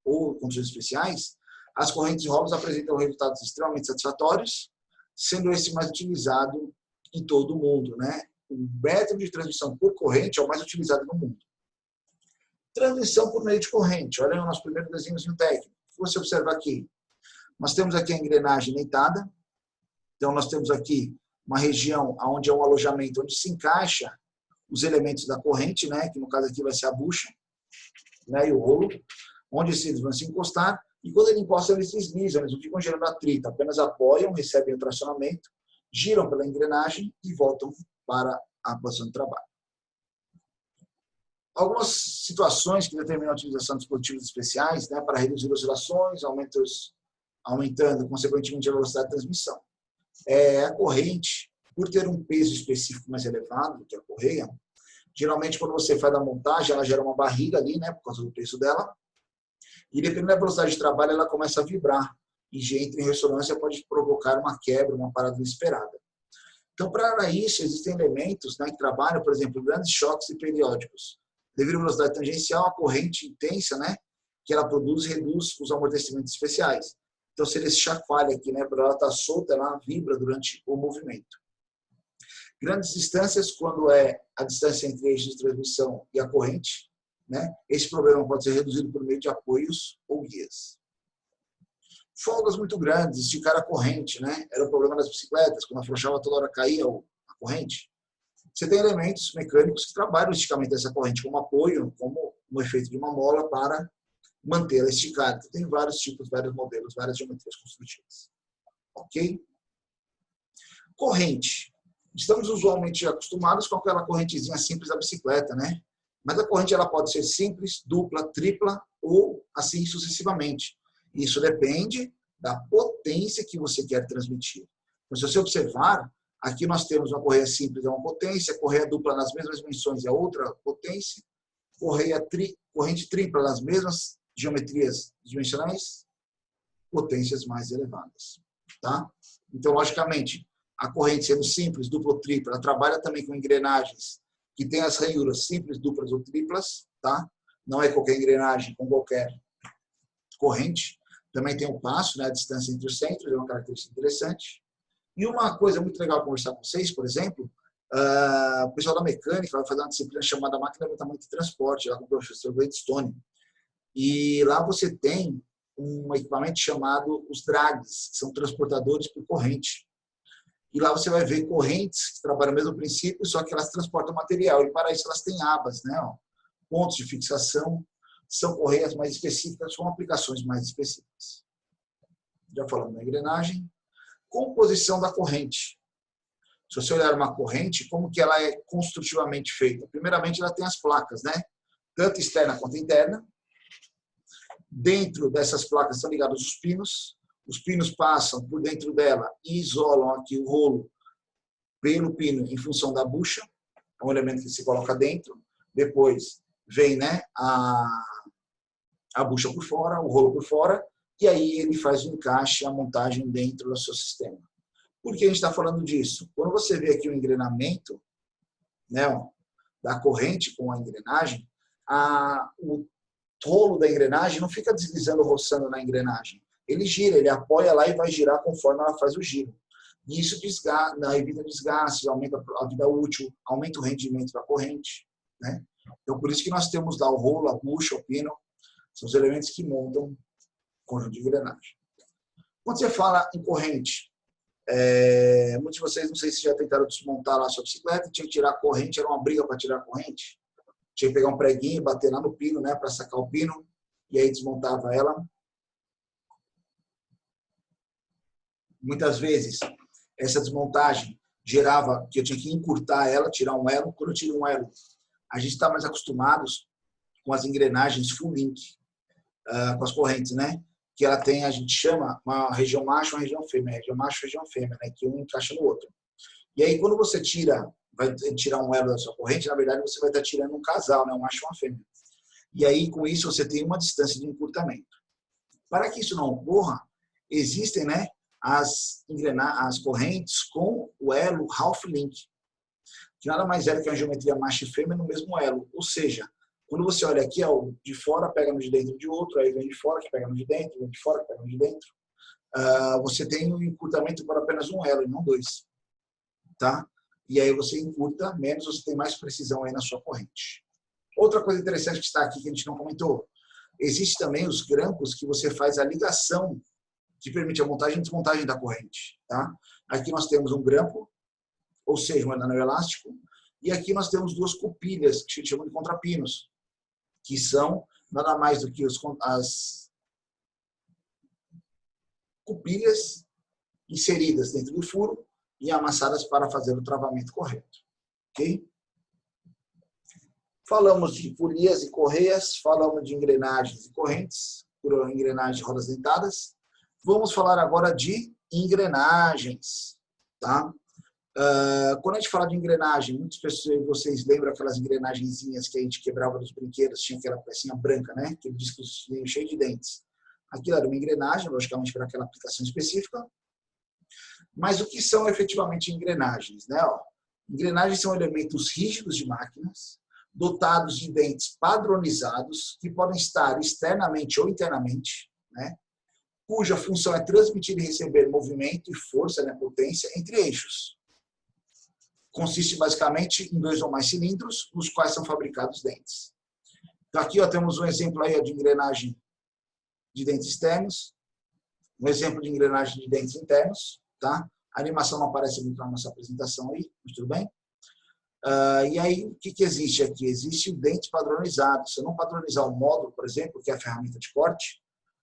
ou condições especiais, as correntes de rolos apresentam resultados extremamente satisfatórios, sendo esse mais utilizado em todo o mundo. O método de transmissão por corrente é o mais utilizado no mundo. Transmissão por meio de corrente. Olha o nosso primeiro desenhozinho técnico. Se você observar aqui, nós temos aqui a engrenagem dentada. Então, nós temos aqui uma região onde é um alojamento, onde se encaixa os elementos da corrente, que no caso aqui vai ser a bucha, e o rolo, onde eles vão se encostar, e quando ele encosta, eles deslizam, eles não ficam gerando atrito, apenas apoiam, recebem o tracionamento, giram pela engrenagem e voltam para a posição de trabalho. Algumas situações que determinam a utilização de dispositivos especiais, para reduzir oscilações, aumentando, consequentemente, a velocidade de transmissão. A corrente, por ter um peso específico mais elevado que a correia, geralmente quando você faz a montagem, ela gera uma barriga ali, por causa do peso dela, e dependendo da velocidade de trabalho, ela começa a vibrar, e entra em ressonância, pode provocar uma quebra, uma parada inesperada. Então, para isso, existem elementos que trabalham, por exemplo, grandes choques e periódicos. Devido à velocidade tangencial, a corrente intensa, que ela produz, reduz os amortecimentos especiais. Então, se ele chacoalha aqui, para ela estar solta, ela vibra durante o movimento. Grandes distâncias, quando é a distância entre eixos de transmissão e a corrente, esse problema pode ser reduzido por meio de apoios ou guias. Folgas muito grandes, esticar a corrente, era o problema das bicicletas, quando afrouxava toda hora caía a corrente. Você tem elementos mecânicos que trabalham o esticamento dessa corrente como apoio, como um efeito de uma mola para mantê-la esticada. Então, tem vários tipos, vários modelos, várias geometrias construtivas. Ok? Corrente. Estamos usualmente acostumados com aquela correntezinha simples da bicicleta, Mas a corrente ela pode ser simples, dupla, tripla ou assim sucessivamente. Isso depende da potência que você quer transmitir. Então, se você observar, aqui nós temos uma correia simples, é uma potência, correia dupla nas mesmas dimensões é outra potência, corrente tripla nas mesmas geometrias dimensionais, potências mais elevadas. Tá? Então, logicamente, a corrente sendo simples, dupla ou tripla, ela trabalha também com engrenagens que têm as ranhuras simples, duplas ou triplas, tá? Não é qualquer engrenagem com qualquer corrente. Também tem um passo, né, a distância entre os centros, é uma característica interessante. E uma coisa muito legal conversar com vocês, por exemplo, o pessoal da mecânica vai fazer uma disciplina chamada máquina de levantamento e transporte, lá com o professor Gladstone. E lá você tem um equipamento chamado os drags, que são transportadores por corrente. E lá você vai ver correntes que trabalham o mesmo princípio, só que elas transportam material. E para isso elas têm abas, né? Pontos de fixação, são correias mais específicas, com aplicações mais específicas. Já falamos da engrenagem. Composição da corrente. Se você olhar uma corrente, como que ela é construtivamente feita? Primeiramente, ela tem as placas, né? Tanto externa quanto interna. Dentro dessas placas estão ligados os pinos. Os pinos passam por dentro dela e isolam aqui o rolo pelo pino em função da bucha. É um elemento que se coloca dentro. Depois vem, né, a bucha por fora, o rolo por fora, e aí ele faz o encaixe, a montagem dentro do seu sistema. Por que a gente está falando disso? Quando você vê aqui o engrenamento, né, da corrente com a engrenagem, o rolo da engrenagem não fica deslizando, roçando na engrenagem. Ele gira, ele apoia lá e vai girar conforme ela faz o giro. E isso evita desgastes, aumenta a vida útil, aumenta o rendimento da corrente, né? Então, por isso que nós temos lá o rolo, a bucha, o pino, são os elementos que montam o conjunto de engrenagem. Quando você fala em corrente, muitos de vocês, não sei se já tentaram desmontar lá a sua bicicleta, tinha que tirar a corrente, era uma briga para tirar a corrente. Tinha que pegar um preguinho e bater lá no pino, né, para sacar o pino, e aí desmontava ela. Muitas vezes, essa desmontagem gerava que eu tinha que encurtar ela, tirar um elo. Quando eu tiro um elo, a gente está mais acostumados com as engrenagens full link, com as correntes, né? Que ela tem, a gente chama uma região macho e uma região fêmea, região macho e região fêmea, né? Que um encaixa no outro. E aí, quando você vai tirar um elo da sua corrente, na verdade, você vai estar tirando um casal, né? Um macho e uma fêmea. E aí, com isso, você tem uma distância de encurtamento. Para que isso não ocorra, existem, né, as correntes com o elo half link, que nada mais é do que uma geometria macho e fêmea no mesmo elo. Ou seja, quando você olha aqui, ó, de fora pega no de dentro de outro, aí vem de fora que pega no de dentro, vem de fora que pega no de dentro. Você tem um encurtamento por apenas um elo e não dois. Tá? E aí você encurta menos, você tem mais precisão aí na sua corrente. Outra coisa interessante que está aqui que a gente não comentou, existe também os grampos que você faz a ligação que permite a montagem e desmontagem da corrente. Tá? Aqui nós temos um grampo, ou seja, um anel elástico, e aqui nós temos duas cupilhas, que a gente chama de contrapinos, que são nada mais do que as cupilhas inseridas dentro do furo e amassadas para fazer o travamento correto. Ok? Falamos de polias e correias, falamos de engrenagens e correntes, por engrenagens de rodas dentadas. Vamos falar agora de engrenagens. Tá? Quando a gente fala de engrenagem, muitas pessoas, vocês lembram aquelas engrenagenzinhas que a gente quebrava nos brinquedos, tinha aquela pecinha branca, né? Aquele disco cheio de dentes. Aquilo era uma engrenagem, logicamente para aquela aplicação específica. Mas o que são efetivamente engrenagens? Né? Engrenagens são elementos rígidos de máquinas, dotados de dentes padronizados, que podem estar externamente ou internamente, né? Cuja função é transmitir e receber movimento e força, né, potência, entre eixos. Consiste basicamente em 2 ou mais cilindros, nos quais são fabricados dentes. Então, aqui temos um exemplo aí de engrenagem de dentes externos, um exemplo de engrenagem de dentes internos. Tá? A animação não aparece muito na nossa apresentação aí, mas tudo bem. E aí, o que existe aqui? Existe o dente padronizado. Se eu não padronizar o módulo, por exemplo, que é a ferramenta de corte,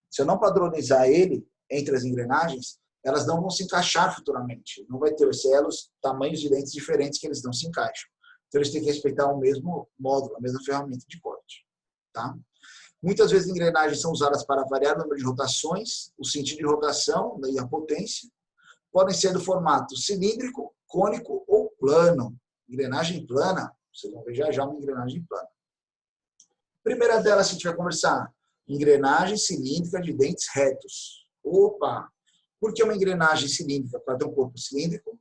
se eu não padronizar ele entre as engrenagens, elas não vão se encaixar futuramente. Não vai ter os elos, tamanhos de dentes diferentes que eles não se encaixam. Então, eles têm que respeitar o mesmo módulo, a mesma ferramenta de corte. Tá? Muitas vezes, engrenagens são usadas para variar o número de rotações, o sentido de rotação e a potência. Podem ser do formato cilíndrico, cônico ou plano. Engrenagem plana, vocês vão ver já uma engrenagem plana. Primeira delas, se a gente vai conversar, engrenagem cilíndrica de dentes retos. Opa! Por que uma engrenagem cilíndrica? Para ter um corpo cilíndrico.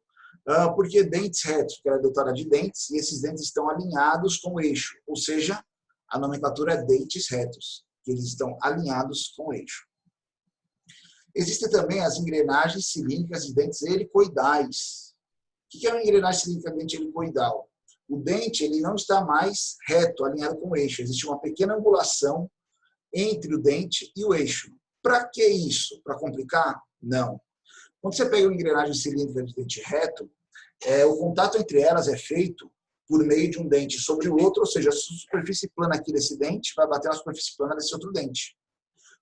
Porque dentes retos, porque ela é dotada de dentes, e esses dentes estão alinhados com o eixo, ou seja, a nomenclatura é dentes retos, que eles estão alinhados com o eixo. Existem também as engrenagens cilíndricas de dentes helicoidais. O que é uma engrenagem cilíndrica de dente helicoidal? O dente ele não está mais reto, alinhado com o eixo. Existe uma pequena angulação entre o dente e o eixo. Para que isso? Para complicar? Não. Quando você pega uma engrenagem cilíndrica de dente reto, o contato entre elas é feito por meio de um dente sobre o outro, ou seja, a superfície plana aqui desse dente vai bater na superfície plana desse outro dente.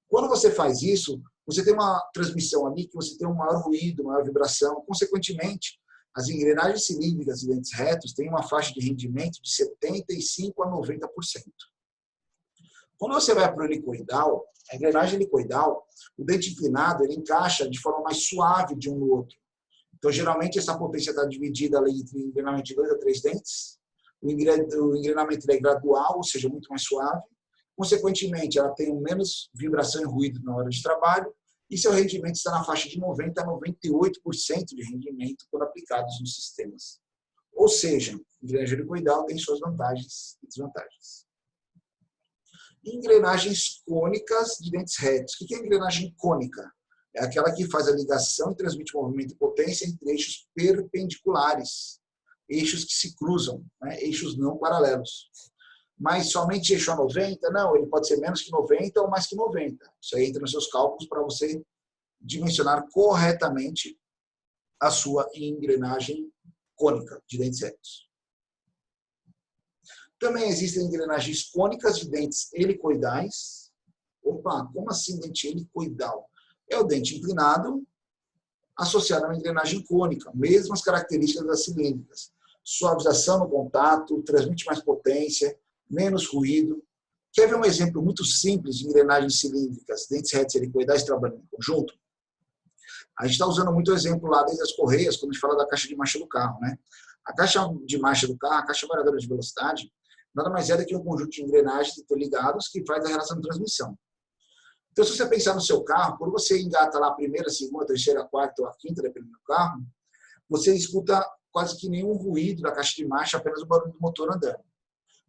Quando você faz isso, você tem uma transmissão ali que você tem um maior ruído, maior vibração. Consequentemente, as engrenagens cilíndricas de dentes retos têm uma faixa de rendimento de 75% a 90%. Quando você vai para o helicoidal, a engrenagem helicoidal, o dente inclinado ele encaixa de forma mais suave de um no outro. Então, geralmente, essa potência está dividida ali entre engrenamento de 2 a 3 dentes. O engrenamento é gradual, ou seja, muito mais suave. Consequentemente, ela tem menos vibração e ruído na hora de trabalho e seu rendimento está na faixa de 90% a 98% de rendimento quando aplicados nos sistemas. Ou seja, a engrenagem helicoidal tem suas vantagens e desvantagens. Engrenagens cônicas de dentes retos. O que é engrenagem cônica? É aquela que faz a ligação e transmite movimento e potência entre eixos perpendiculares, eixos que se cruzam, né? Eixos não paralelos. Mas somente eixo a 90? Não, ele pode ser menos que 90 ou mais que 90. Isso aí entra nos seus cálculos para você dimensionar corretamente a sua engrenagem cônica de dentes retos. Também existem engrenagens cônicas de dentes helicoidais. Opa, como assim dente helicoidal? É o dente inclinado associado a uma engrenagem cônica, mesmas características das cilíndricas. Suavização no contato, transmite mais potência, menos ruído. Quer ver um exemplo muito simples de engrenagens cilíndricas, dentes retos helicoidais trabalhando em conjunto? A gente está usando muito o exemplo lá desde as correias, quando a gente fala da caixa de marcha do carro, né? A caixa de marcha do carro, a caixa variadora de velocidade, nada mais é do que um conjunto de engrenagens interligados que faz a relação de transmissão. Então, se você pensar no seu carro, quando você engata lá a primeira, segunda, terceira, quarta ou a quinta, dependendo do carro, você escuta quase que nenhum ruído da caixa de marcha, apenas o barulho do motor andando.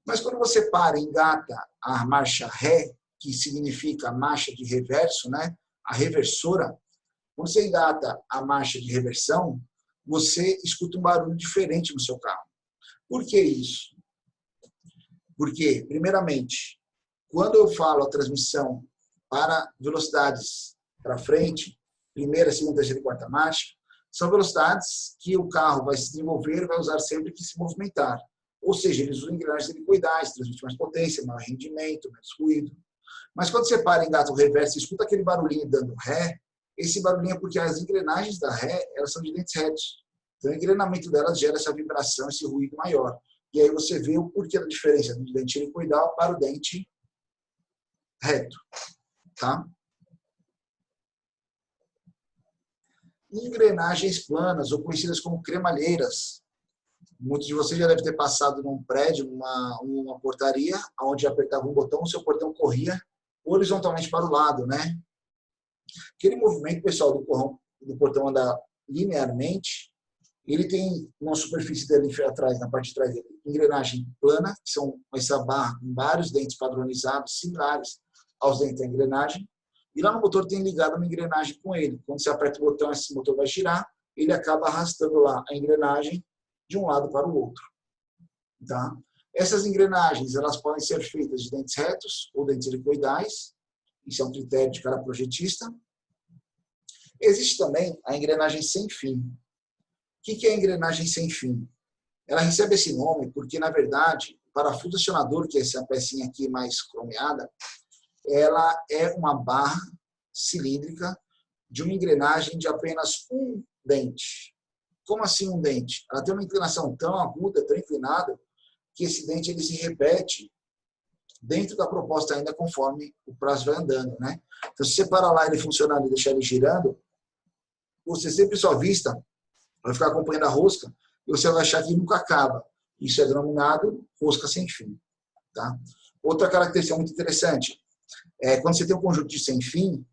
Mas quando você para e engata a marcha ré, que significa a marcha de reverso, né? A reversora, quando você engata a marcha de reversão, você escuta um barulho diferente no seu carro. Por que isso? Porque, primeiramente, quando eu falo a transmissão para velocidades para frente, primeira, segunda, terceira e quarta marcha, são velocidades que o carro vai se desenvolver e vai usar sempre que se movimentar. Ou seja, eles usam engrenagens helicoidais, transmitem mais potência, maior rendimento, menos ruído. Mas quando você para e engata o reverso e escuta aquele barulhinho dando ré, esse barulhinho é porque as engrenagens da ré, elas são de dentes retos. Então, o engrenamento delas gera essa vibração, esse ruído maior. E aí você vê o porquê da diferença do dente helicoidal para o dente reto. Tá? Engrenagens planas, ou conhecidas como cremalheiras. Muitos de vocês já devem ter passado num prédio, uma portaria, onde apertava um botão, o seu portão corria horizontalmente para o lado, né? Aquele movimento, pessoal, do portão andar linearmente, ele tem uma superfície dele atrás, na parte de trás dele, engrenagem plana, que são essa barra com vários dentes padronizados, similares aos dentes da engrenagem, e lá no motor tem ligado uma engrenagem com ele. Quando você aperta o botão, esse motor vai girar, ele acaba arrastando lá a engrenagem de um lado para o outro. Tá? Essas engrenagens elas podem ser feitas de dentes retos ou dentes helicoidais. Isso é um critério de cada projetista. Existe também a engrenagem sem fim. O que é a engrenagem sem fim? Ela recebe esse nome porque, na verdade, o parafuso acionador, que é essa pecinha aqui mais cromeada, ela é uma barra cilíndrica de uma engrenagem de apenas um dente. Como assim um dente? Ela tem uma inclinação tão aguda, tão inclinada, que esse dente ele se repete dentro da proposta ainda conforme o prazo vai andando, né? Então, se você parar lá ele funcionando e deixar ele girando, você sempre sua vista vai ficar acompanhando a rosca e você vai achar que nunca acaba. Isso é denominado rosca sem fim. Tá? Outra característica muito interessante é quando você tem um conjunto de sem fim,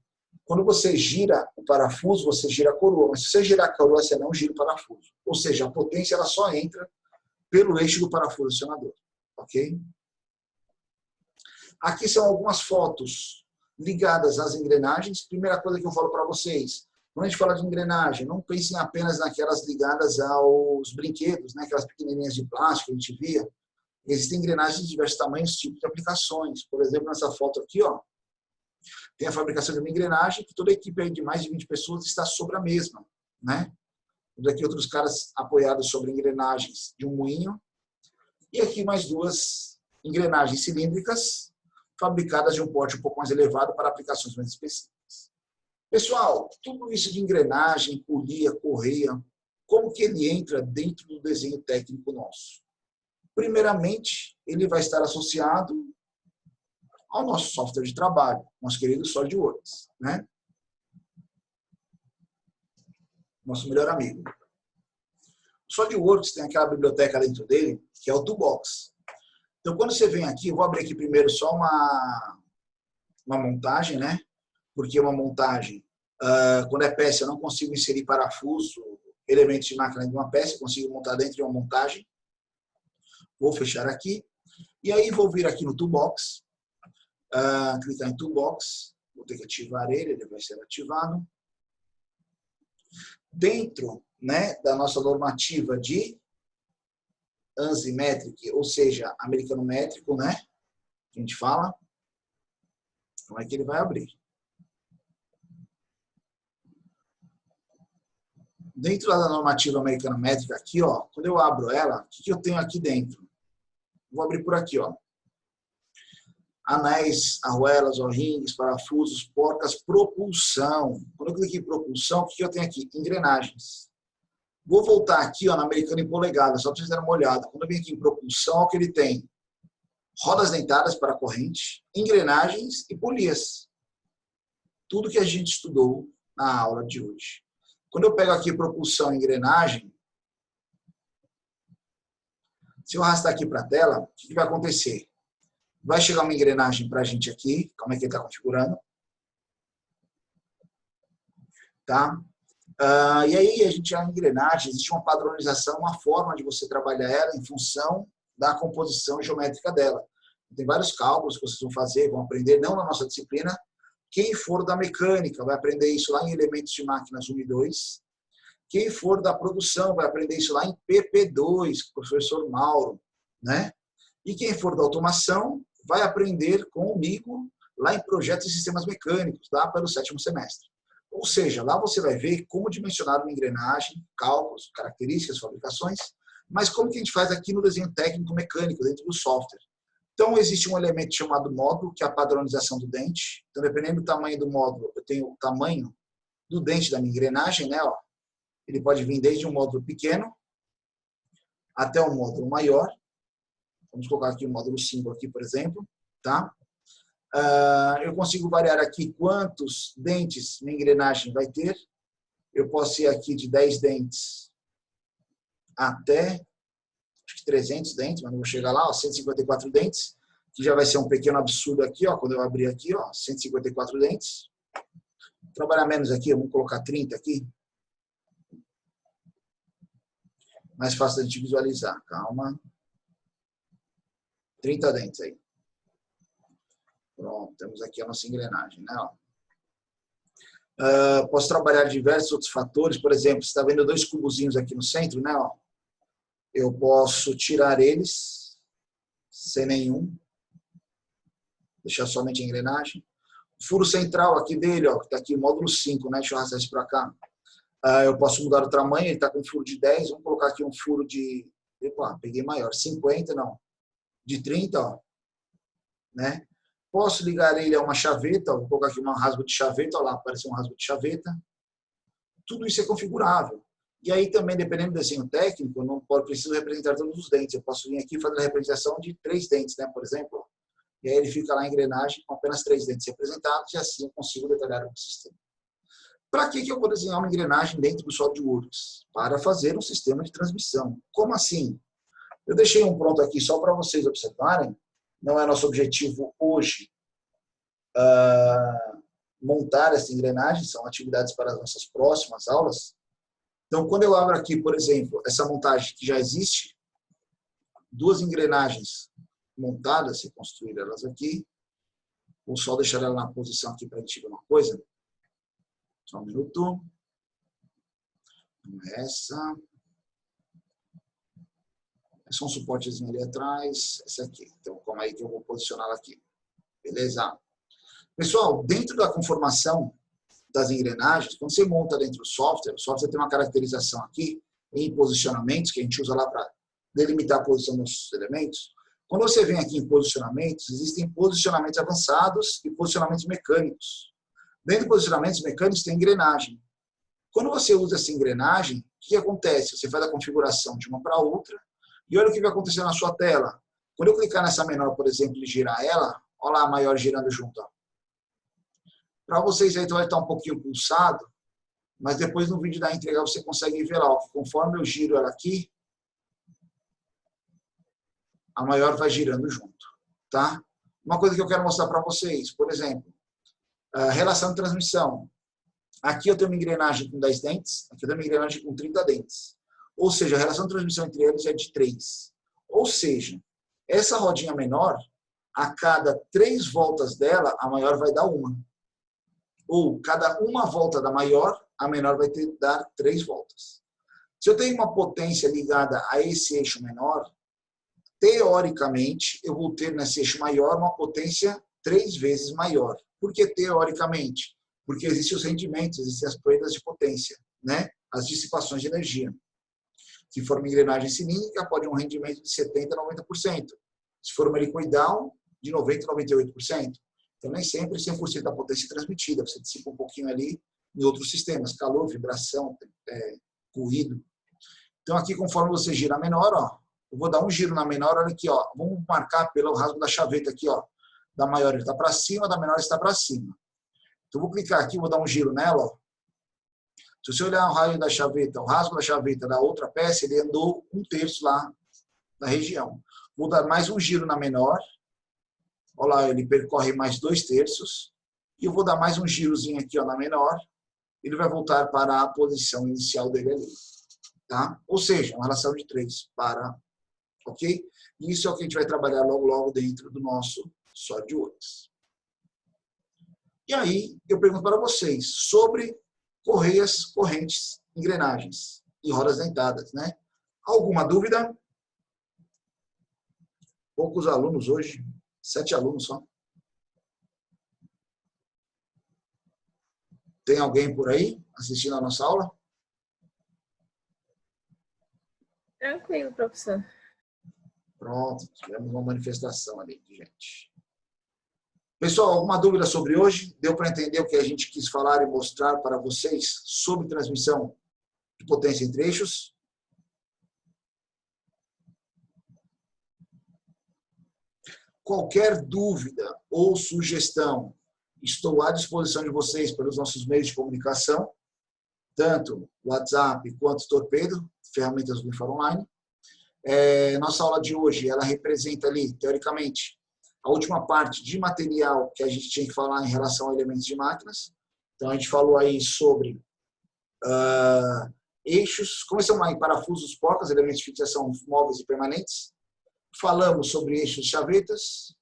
quando você gira o parafuso, você gira a coroa. Mas se você girar a coroa, você não gira o parafuso. Ou seja, a potência ela só entra pelo eixo do parafuso acionador. Ok? Aqui são algumas fotos ligadas às engrenagens. Primeira coisa que eu falo para vocês, quando a gente fala de engrenagem, não pensem apenas naquelas ligadas aos brinquedos, né? Aquelas pequenininhas de plástico que a gente via. Existem engrenagens de diversos tamanhos, tipos de aplicações. Por exemplo, nessa foto aqui, ó, tem a fabricação de uma engrenagem que toda a equipe aí de mais de 20 pessoas está sobre a mesma, né? Temos aqui outros caras apoiados sobre engrenagens de um moinho. E aqui mais duas engrenagens cilíndricas fabricadas de um porte um pouco mais elevado para aplicações mais específicas. Pessoal, tudo isso de engrenagem, polia, correia, como que ele entra dentro do desenho técnico nosso? Primeiramente, ele vai estar associado ao nosso software de trabalho, nosso querido SolidWorks, né? Nosso melhor amigo. O SolidWorks tem aquela biblioteca dentro dele, que é o Toolbox. Então, quando você vem aqui, eu vou abrir aqui primeiro só uma montagem, né? Porque uma montagem, quando é peça, eu não consigo inserir parafuso, elementos de máquina de uma peça, eu consigo montar dentro de uma montagem. Vou fechar aqui. E aí vou vir aqui no Toolbox, clicar em Toolbox, vou ter que ativar ele, ele vai ser ativado. Dentro, né, da nossa normativa de ANSI Metric, ou seja, americano métrico, né, que a gente fala, como é que ele vai abrir. Dentro da normativa americano métrica aqui, ó, quando eu abro ela, o que eu tenho aqui dentro? Vou abrir por aqui, ó. Anéis, arruelas, O-rings, parafusos, porcas, propulsão. Quando eu cliquei em propulsão, o que eu tenho aqui? Engrenagens. Vou voltar aqui, ó, na americana em polegada, só para vocês darem uma olhada. Quando eu vim aqui em propulsão, olha o que ele tem. Rodas dentadas para corrente, engrenagens e polias. Tudo que a gente estudou na aula de hoje. Quando eu pego aqui propulsão e engrenagem, se eu arrastar aqui para a tela, o que vai acontecer? Vai chegar uma engrenagem para a gente aqui, como é que ele está configurando. Tá? E aí a gente, a engrenagem, existe uma padronização, uma forma de você trabalhar ela em função da composição geométrica dela. Tem vários cálculos que vocês vão fazer, vão aprender, não na nossa disciplina. Quem for da mecânica vai aprender isso lá em elementos de máquinas 1 e 2. Quem for da produção vai aprender isso lá em PP2, com o professor Mauro, né? E quem for da automação vai aprender comigo lá em projetos e sistemas mecânicos, lá pelo 7º semestre. Ou seja, lá você vai ver como dimensionar uma engrenagem, cálculos, características, fabricações, mas como que a gente faz aqui no desenho técnico mecânico, dentro do software. Então, existe um elemento chamado módulo, que é a padronização do dente. Então, dependendo do tamanho do módulo, eu tenho o tamanho do dente da minha engrenagem, né? Ó. Ele pode vir desde um módulo pequeno até um módulo maior. Vamos colocar aqui o módulo 5 aqui, por exemplo. Tá? Eu consigo variar aqui quantos dentes minha engrenagem vai ter. Eu posso ir aqui de 10 dentes até acho que 300 dentes, mas não vou chegar lá, ó, 154 dentes, que já vai ser um pequeno absurdo aqui, ó, quando eu abrir aqui, ó, 154 dentes. Vou trabalhar menos aqui, vamos colocar 30 aqui. Mais fácil da gente visualizar, calma. 30 dentes aí. Pronto, temos aqui a nossa engrenagem, né? Ó. Posso trabalhar diversos outros fatores, por exemplo, você está vendo 2 cubozinhos aqui no centro, né? Ó. Eu posso tirar eles sem nenhum, deixar somente a engrenagem. O furo central aqui dele, ó, que está aqui o módulo 5, né? Deixa eu arrastar isso para cá. Eu posso mudar o tamanho, ele está com um furo de 10, vamos colocar aqui um furo de, epa, peguei maior, 50, não, de 30, ó, né? Posso ligar ele a uma chaveta, vou colocar aqui um rasgo de chaveta, ó lá, apareceu um rasgo de chaveta. Tudo isso é configurável. E aí também, dependendo do desenho técnico, eu não preciso representar todos os dentes. Eu posso vir aqui e fazer a representação de 3 dentes, né, por exemplo. E aí ele fica lá a engrenagem com apenas 3 dentes representados e assim eu consigo detalhar o sistema. Para que eu vou desenhar uma engrenagem dentro do SolidWorks? Para fazer um sistema de transmissão. Como assim? Eu deixei um pronto aqui só para vocês observarem. Não é nosso objetivo hoje montar essa engrenagem, são atividades para as nossas próximas aulas. Então, quando eu abro aqui, por exemplo, essa montagem que já existe, 2 engrenagens montadas, se construir elas aqui, Vou só deixar ela na posição aqui para a gente ver uma coisa. Só um minuto. Essa. É só um suportezinho ali atrás. Essa aqui. Então, como aí que eu vou posicioná-la aqui. Beleza? Pessoal, dentro da conformação das engrenagens, quando você monta dentro do software, o software tem uma caracterização aqui em posicionamentos, que a gente usa lá para delimitar a posição dos elementos. Quando você vem aqui em posicionamentos, existem posicionamentos avançados e posicionamentos mecânicos. Dentro de posicionamentos mecânicos tem engrenagem. Quando você usa essa engrenagem, o que acontece? Você faz a configuração de uma para outra e olha o que vai acontecer na sua tela. Quando eu clicar nessa menor, por exemplo, e girar ela, olha lá a maior girando junto. Para vocês aí vai estar um pouquinho pulsado, mas depois no vídeo da entrega você consegue ver lá, ó, conforme eu giro ela aqui, a maior vai girando junto, tá? Uma coisa que eu quero mostrar para vocês, por exemplo, a relação de transmissão. Aqui eu tenho uma engrenagem com 10 dentes, aqui eu tenho uma engrenagem com 30 dentes. Ou seja, a relação de transmissão entre eles é de 3. Ou seja, essa rodinha menor, a cada 3 voltas dela, a maior vai dar 1. Ou cada uma volta da maior, a menor vai dar 3 voltas. Se eu tenho uma potência ligada a esse eixo menor, teoricamente, eu vou ter nesse eixo maior uma potência 3 vezes maior. Por que teoricamente? Porque existem os rendimentos, existem as perdas de potência, né? As dissipações de energia. Se for uma engrenagem cilíndrica, pode um rendimento de 70% a 90%. Se for uma liquid down, de 90% a 98%. Então, nem sempre 100% da potência é transmitida. Você dissipa um pouquinho ali em outros sistemas. Calor, vibração, ruído. Então, aqui, conforme você gira a menor, ó, eu vou dar um giro na menor, olha aqui, ó. Vamos marcar pelo rasgo da chaveta aqui, ó. Da maior está para cima, da menor está para cima. Então, eu vou clicar aqui, vou dar um giro nela, ó. Se você olhar o raio da chaveta, o rasgo da chaveta da outra peça, ele andou 1/3 lá na região. Vou dar mais um giro na menor. Olha lá, ele percorre mais 2/3. E eu vou dar mais um girozinho aqui, ó, na menor. Ele vai voltar para a posição inicial dele ali. Tá? Ou seja, uma relação de 3 para... Ok? E isso é o que a gente vai trabalhar logo dentro do nosso SolidWorks. E aí, eu pergunto para vocês sobre correias, correntes, engrenagens e rodas dentadas, né? Alguma dúvida? Poucos alunos hoje, 7 alunos só. Tem alguém por aí assistindo a nossa aula? Tranquilo, professor. Pronto, tivemos uma manifestação ali de gente. Pessoal, alguma dúvida sobre hoje? Deu para entender o que a gente quis falar e mostrar para vocês sobre transmissão de potência entre eixos? Qualquer dúvida ou sugestão, estou à disposição de vocês pelos nossos meios de comunicação, tanto WhatsApp quanto Torpedo, ferramentas do Unifor Online. Nossa aula de hoje, ela representa ali, teoricamente, a última parte de material que a gente tinha que falar em relação a elementos de máquinas. Então, a gente falou aí sobre eixos, começamos lá em parafusos, porcas, elementos de fixação móveis e permanentes. Falamos sobre eixos, chavetas,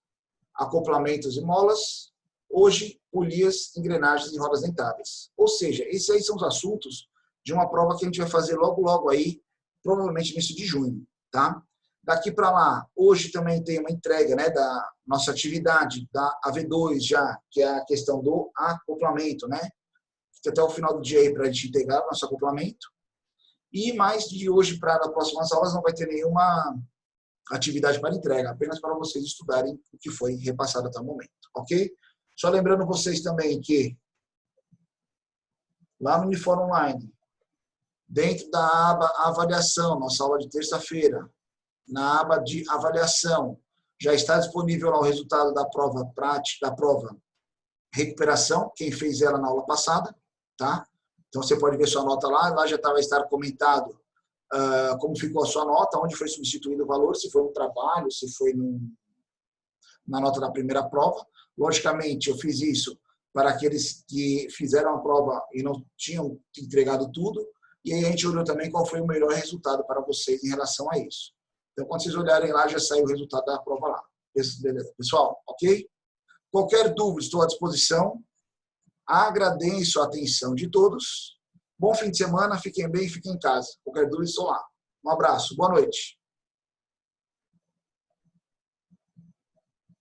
acoplamentos e molas. Hoje, polias, engrenagens e rodas dentadas. Ou seja, esses aí são os assuntos de uma prova que a gente vai fazer logo aí, provavelmente início de junho, tá? Daqui para lá, hoje também tem uma entrega, né, da nossa atividade, da AV2 já, que é a questão do acoplamento, né? Até o final do dia aí para a gente integrar o nosso acoplamento. E mais de hoje para as próximas aulas não vai ter nenhuma atividade para entrega, apenas para vocês estudarem o que foi repassado até o momento, ok? Só lembrando vocês também que lá no Unifor Online, dentro da aba avaliação, nossa aula de terça-feira, na aba de avaliação, já está disponível lá o resultado da prova prática, da prova recuperação, quem fez ela na aula passada, tá? Então você pode ver sua nota lá já vai estar comentado como ficou a sua nota, onde foi substituído o valor, se foi no trabalho, se foi na nota da primeira prova. Logicamente, eu fiz isso para aqueles que fizeram a prova e não tinham entregado tudo, e aí a gente olhou também qual foi o melhor resultado para vocês em relação a isso. Então, quando vocês olharem lá, já saiu o resultado da prova lá. Beleza, pessoal? Ok? Qualquer dúvida, estou à disposição. Agradeço a atenção de todos. Bom fim de semana, fiquem bem, fiquem em casa. Qualquer dúvida, estou lá. Um abraço, boa noite.